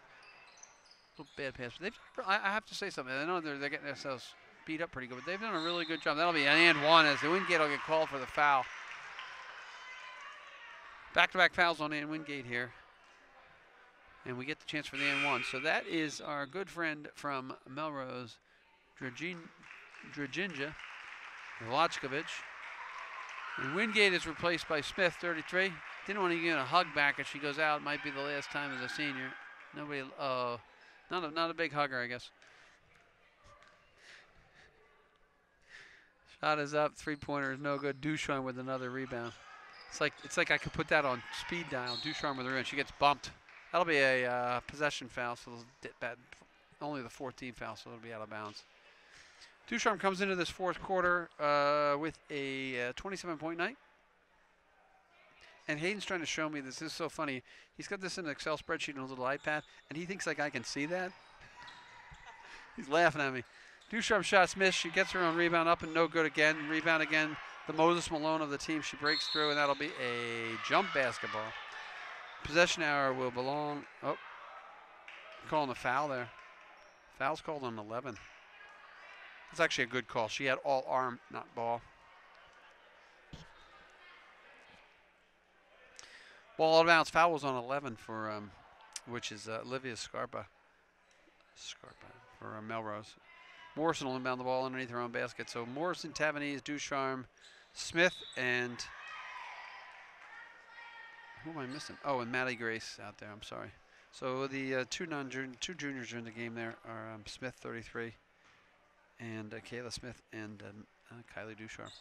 A little bad pass. I have to say something. I know they're getting themselves beat up pretty good, but they've done a really good job. That'll be an and 1 as the Wingate will get called for the foul. Back-to-back fouls on Ann Wingate here. And we get the chance for the N1. So that is our good friend from Melrose, Drajinja Volachkovich. And Wingate is replaced by Smith, 33. Didn't want to get a hug back as she goes out. Might be the last time as a senior. Nobody, not a big hugger, I guess. Shot is up, three-pointer is no good. Ducharme with another rebound. It's like I could put that on speed dial. Ducharme with a rebound. She gets bumped. That'll be a possession foul, so only the 14th foul, so it'll be out of bounds. Ducharme comes into this fourth quarter with a 27-point night. And Hayden's trying to show me this. This is so funny. He's got this in an Excel spreadsheet on a little iPad, and he thinks like I can see that. He's laughing at me. Ducharme shot's missed. She gets her own rebound up and no good again. Rebound again. The Moses Malone of the team. She breaks through, and that'll be a jump basketball. Possession hour will belong. Oh, calling a foul there. Foul's called on 11. It's actually a good call. She had all arm, not ball. Ball out of bounds. Foul was on 11 for, which is Olivia Scarpa for Melrose. Morrison will inbound the ball underneath her own basket. So Morrison, Tavanese, Ducharme, Smith, and who am I missing? Oh, and Maddie Grace out there. I'm sorry. So the two juniors are in the game there are Smith, 33, and Kayla Smith and Kylie Ducharme.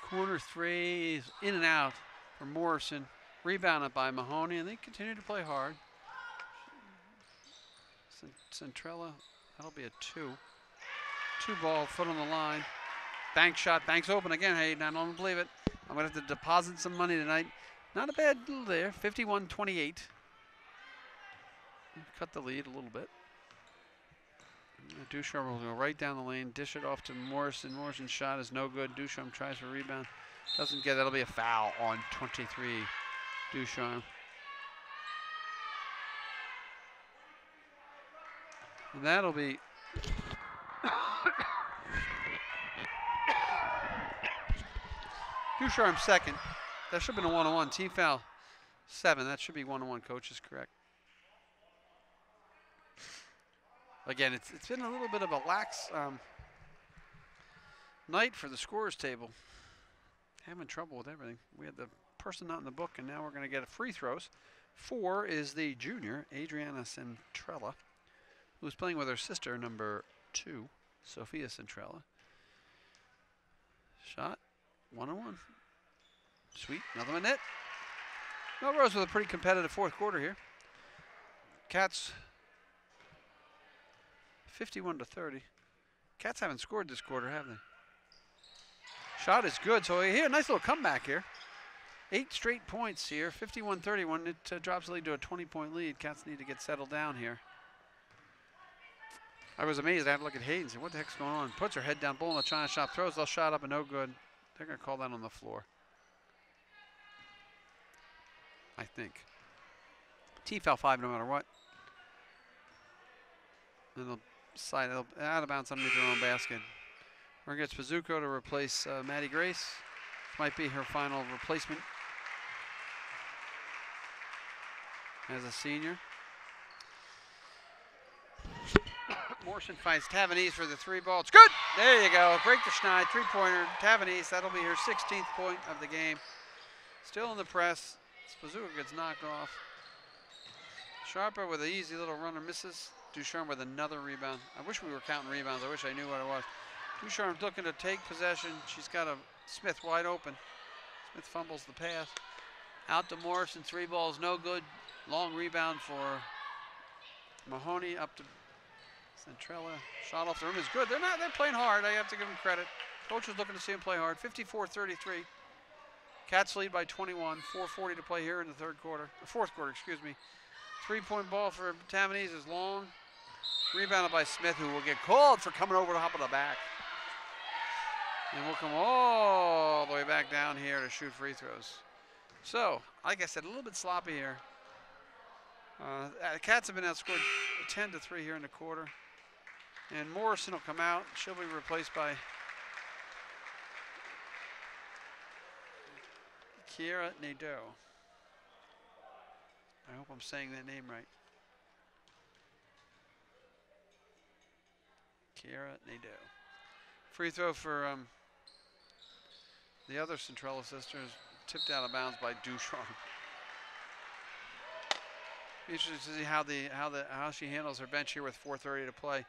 Corner three is in and out for Morrison. Rebounded by Mahoney, and they continue to play hard. Centrella, that'll be a two. Two ball, foot on the line. Bank shot, Banks open again. Hey, I don't believe it. I'm going to have to deposit some money tonight. Not a bad deal there, 51-28. Cut the lead a little bit. Ducharme will go right down the lane, dish it off to Morrison. Morrison's shot is no good. Ducharme tries for a rebound. Doesn't get it. That'll be a foul on 23, Ducharme. And that'll be Ducharme second. That should have been a one-on-one. Team foul 7. That should be one-on-one. Coach is correct. Again, it's been a little bit of a lax night for the scorers table. Having trouble with everything. We had the person not in the book, and now we're going to get a free throws. 4 is the junior, Adriana Centrella, who's playing with her sister, number 2, Sophia Centrella. Shot, 1-on-1. Sweet, nothing but net. Melrose with a pretty competitive fourth quarter here. Cats 51-30. Cats haven't scored this quarter, have they? Shot is good, so here, nice little comeback here. 8 straight points here, 51-31. It drops the lead to a 20-point lead. Cats need to get settled down here. I was amazed. I had to look at Hayden and say, what the heck's going on? Puts her head down, bull in the China shop, throws the shot up and no good. They're going to call that on the floor, I think. T foul 5 no matter what. And they'll slide it out of bounds underneath their own basket. We're going to get Spazuko to replace Maddie Grace. Might be her final replacement as a senior. Morrison finds Tavanese for the 3 ball. It's good! There you go. Break the schneid. 3-pointer. Tavanese. That'll be her 16th point of the game. Still in the press. Spazuko gets knocked off. Sharper with an easy little runner misses. Ducharme with another rebound. I wish we were counting rebounds. I wish I knew what it was. Ducharme's looking to take possession. She's got a Smith wide open. Smith fumbles the pass. Out to Morrison. 3 balls, no good. Long rebound for Mahoney up to Centrella. Shot off the rim is good. They're playing hard. I have to give them credit. Coach was looking to see them play hard. 54-33. Cats lead by 21. 4:40 to play here in the fourth quarter, excuse me. 3-point ball for Tavanese is long. Rebounded by Smith, who will get called for coming over the top of the back. And we'll come all the way back down here to shoot free throws. So, like I said, a little bit sloppy here. The Cats have been outscored 10-3 here in the quarter. And Morrison will come out. She'll be replaced by Kiera Nadeau. I hope I'm saying that name right. Kiera Nadeau. Free throw for the other Centrella sisters, tipped out of bounds by Ducharme. Be interesting to see how she handles her bench here with 4:30 to play.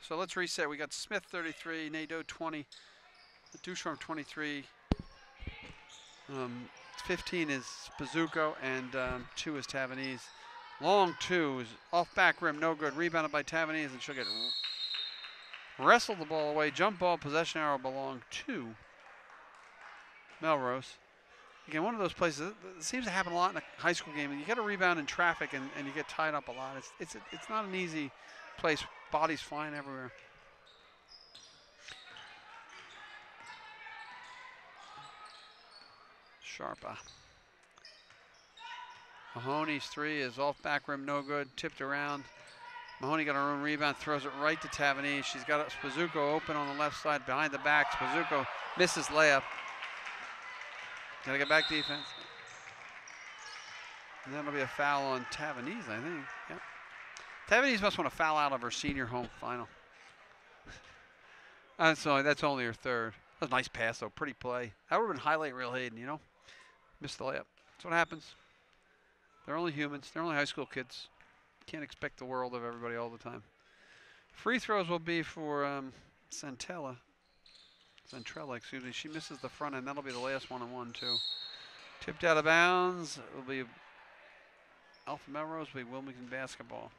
So let's reset. We got Smith 33, Nadeau 20, Ducharme 23. 15 is Spazuko, and 2 is Tavernese. Long 2 is off back rim, no good. Rebounded by Tavernese, and she'll get wrestled the ball away. Jump ball, possession arrow belong to Melrose. Again, one of those places, it seems to happen a lot in a high school game. You get a rebound in traffic and you get tied up a lot. It's not an easy place. Bodies flying everywhere. Sharpa. Mahoney's 3 is off back rim, no good. Tipped around. Mahoney got her own rebound, throws it right to Tavernese. She's got Spazuko open on the left side, behind the back. Spazuko misses layup. Gotta get back defense. And that'll be a foul on Tavernese, I think. Yep. Tavernese must want to foul out of her senior home final. That's only her 3rd. That was a nice pass, though. Pretty play. That would have been highlight reel Hayden, you know? Missed the layup. That's what happens. They're only humans. They're only high school kids. Can't expect the world of everybody all the time. Free throws will be for Centrella, excuse me. She misses the front end. That'll be the last one-on-one, too. Tipped out of bounds. It will be Alpha Melrose, will be Wilmington basketball.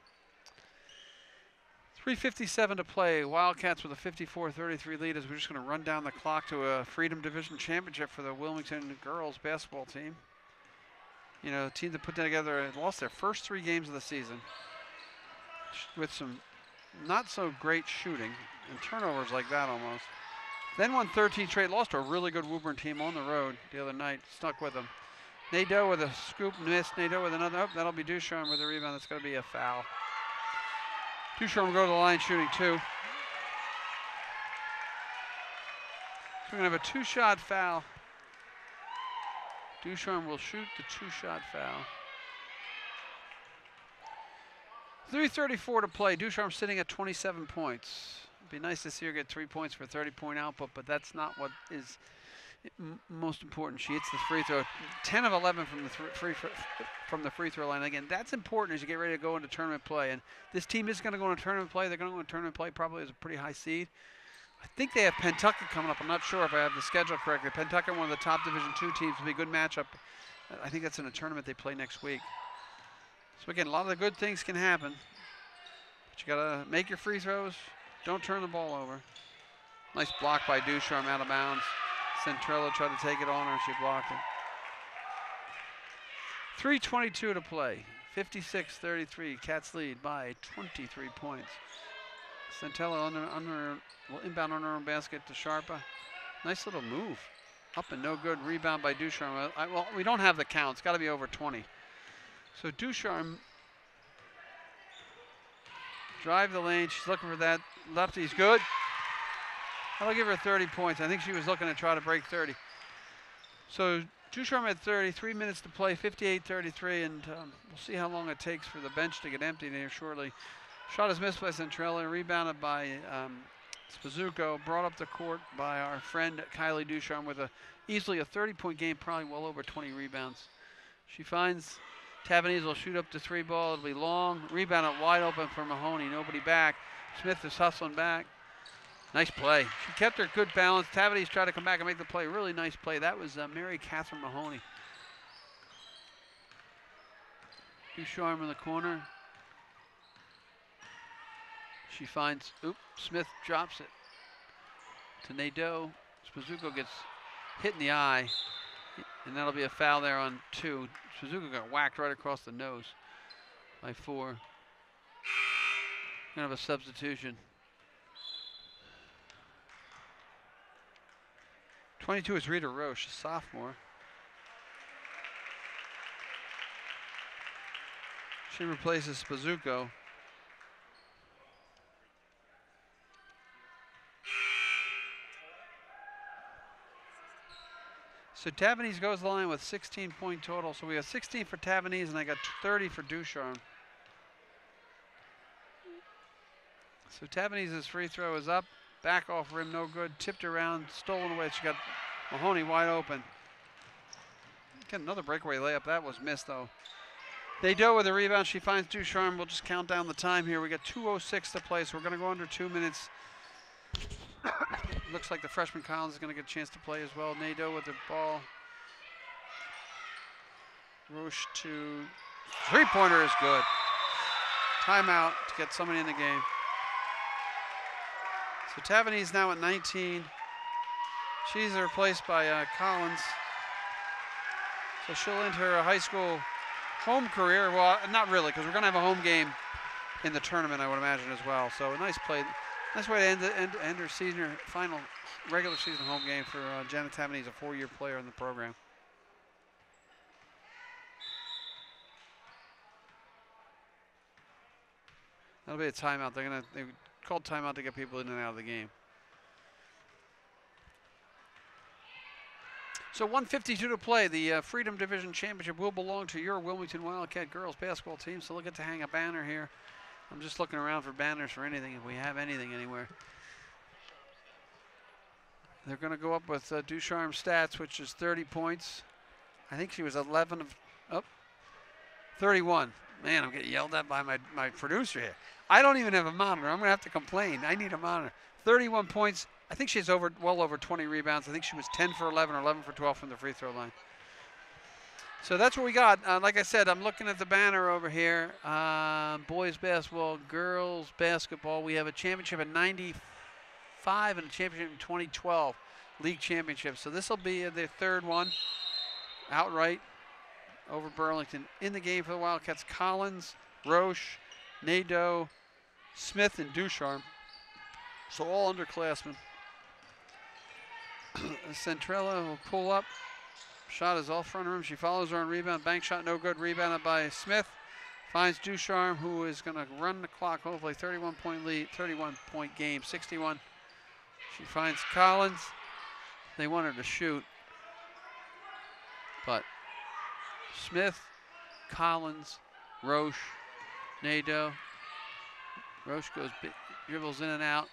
3:57 to play. Wildcats with a 54-33 lead as we're just going to run down the clock to a Freedom Division Championship for the Wilmington girls basketball team. You know, a team that put together, lost their first 3 games of the season with some not so great shooting and turnovers like that almost. Then won 13 straight, lost to a really good Woburn team on the road the other night, stuck with them. Nadeau with a scoop, missed. Nadeau with another, oh, that'll be Ducharme with a rebound. That's going to be a foul. Ducharme will go to the line shooting 2. So we're going to have a 2-shot foul. Ducharme will shoot the 2-shot foul. 3:34 to play. Ducharme sitting at 27 points. It'd be nice to see her get 3 points for 30-point output, but that's not what is most important. She hits the free throw. 10 of 11 from the free throw line. Again, that's important as you get ready to go into tournament play. And this team is going to go into tournament play. They're going to go into tournament play probably as a pretty high seed. I think they have Pentucket coming up. I'm not sure if I have the schedule correctly. Pentucket, one of the top Division II teams, will be a good matchup. I think that's in a tournament they play next week. So again, a lot of the good things can happen. But you got to make your free throws. Don't turn the ball over. Nice block by Ducharme out of bounds. Centrella tried to take it on her. She blocked it. 3:22 to play. 56-33. Cats lead by 23 points. Centella will inbound on her own basket to Sharpa. Nice little move. Up and no good. Rebound by Ducharme. Well, we don't have the count. It's got to be over 20. So Ducharme drive the lane. She's looking for that. Lefty's good. I'll give her 30 points. I think she was looking to try to break 30. So Ducharme at 30, 3 minutes to play, 58-33, and we'll see how long it takes for the bench to get emptied here shortly. Shot is missed by Centrella, rebounded by Spazuko, brought up the court by our friend Kylie Ducharme with easily a 30-point game, probably well over 20 rebounds. She finds Tavernese will shoot up the 3 ball. It'll be long. Rebound wide open for Mahoney. Nobody back. Smith is hustling back. Nice play. She kept her good balance. Tavernese tried to come back and make the play. Really nice play. That was Mary Catherine Mahoney. Ducharme in the corner. She finds, Smith drops it to Nadeau. Spazuko gets hit in the eye, and that'll be a foul there on 2. Spazuko got whacked right across the nose by 4. Gonna have a substitution. 22 is Rita Roche, a sophomore. She replaces Spazuko. So Tavanese goes the line with 16-point total. So we have 16 for Tavanese, and I got 30 for Ducharme. So Tavanese's free throw is up. Back off rim, no good. Tipped around, stolen away. She got Mahoney wide open. Get another breakaway layup. That was missed, though. Nadeau with the rebound. She finds Ducharme. We'll just count down the time here. We got 2:06 to play, so we're going to go under 2 minutes. Looks like the freshman Collins is going to get a chance to play as well. Nadeau with the ball. Roche to three-pointer is good. Timeout to get somebody in the game. So Tavanese now at 19. She's replaced by Collins. So she'll enter her high school home career. Well, not really, because we're going to have a home game in the tournament, I would imagine, as well. So a nice play. Nice way to end her season, her final regular season home game for Janet Tavanese, a 4-year player in the program. That'll be a timeout. They called timeout to get people in and out of the game. So 1:52 to play. The Freedom Division Championship will belong to your Wilmington Wildcat girls basketball team, so they'll get to hang a banner here. I'm just looking around for banners for anything, if we have anything anywhere. They're going to go up with Ducharme's stats, which is 30 points. I think she was 11 of 31. Man, I'm getting yelled at by my producer here. I don't even have a monitor. I'm going to have to complain. I need a monitor. 31 points. I think she's well over 20 rebounds. I think she was 10 for 11 or 11 for 12 from the free throw line. So that's what we got. Like I said, I'm looking at the banner over here. Boys basketball, girls basketball. We have a championship in '95 and a championship in 2012, league championship. So this will be their third one outright over Burlington. In the game for the Wildcats, Collins, Roche, Nadeau, Smith, and Ducharme. So all underclassmen. Centrella will pull up. Shot is off front room. She follows her on rebound. Bank shot no good. Rebounded by Smith. Finds Ducharme, who is going to run the clock. Hopefully 31-point lead, 31-point game, 61. She finds Collins. They want her to shoot. But Smith, Collins, Roche, Nadeau. Roche goes, dribbles in and out.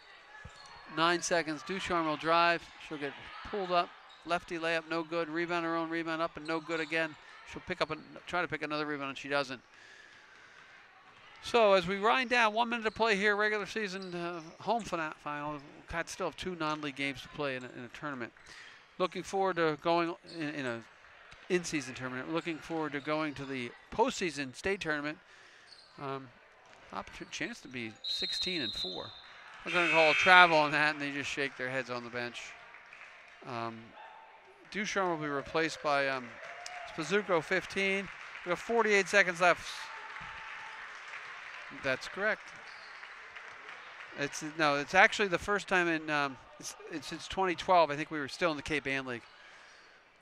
9 seconds. Ducharme will drive. She'll get pulled up. Lefty layup, no good. Rebound, her own rebound up and no good again. She'll try to pick another rebound, and she doesn't. So as we wind down, 1 minute to play here, regular season home final. Cats still have 2 non-league games to play in a tournament. Looking forward to going in a in-season tournament. Looking forward to going to the postseason state tournament. Opportunity chance to be 16-4. We're going to call travel on that, and they just shake their heads on the bench. Ducharme will be replaced by Spazuko, 15. We have 48 seconds left. That's correct. It's actually the first time in it's since 2012. I think we were still in the Cape Ann League.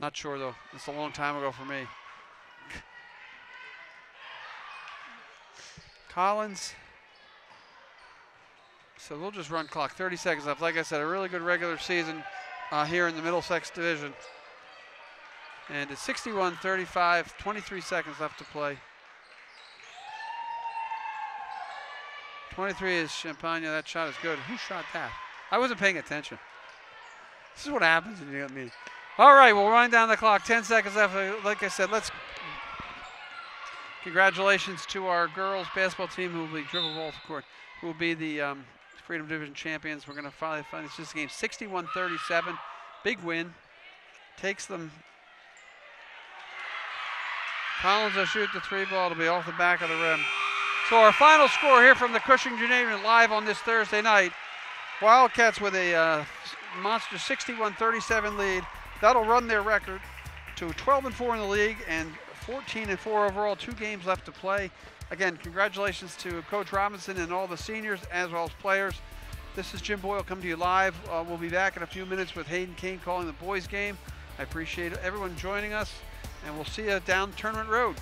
Not sure though. It's a long time ago for me. Collins. So we'll just run clock. 30 seconds left. Like I said, a really good regular season here in the Middlesex Division. And it's 61-35, 23 seconds left to play. 23 is Champagne. That shot is good. Who shot that? I wasn't paying attention. This is what happens when you get me. All right, we'll wind down the clock. 10 seconds left. Like I said, congratulations to our girls basketball team who will be dribble ball court, who will be the Freedom Division champions. We're going to finally finish this game 61-37. Big win. Takes them. Collins will shoot the 3 ball. It'll be off the back of the rim. So our final score here from the Cushing Gymnasium live on this Thursday night. Wildcats with a monster 61-37 lead. That'll run their record to 12-4 in the league and 14-4 overall. 2 games left to play. Again, congratulations to Coach Robinson and all the seniors as well as players. This is Jim Boyle coming to you live. We'll be back in a few minutes with Hayden Kane calling the boys game. I appreciate everyone joining us, and we'll see you down Tournament Road.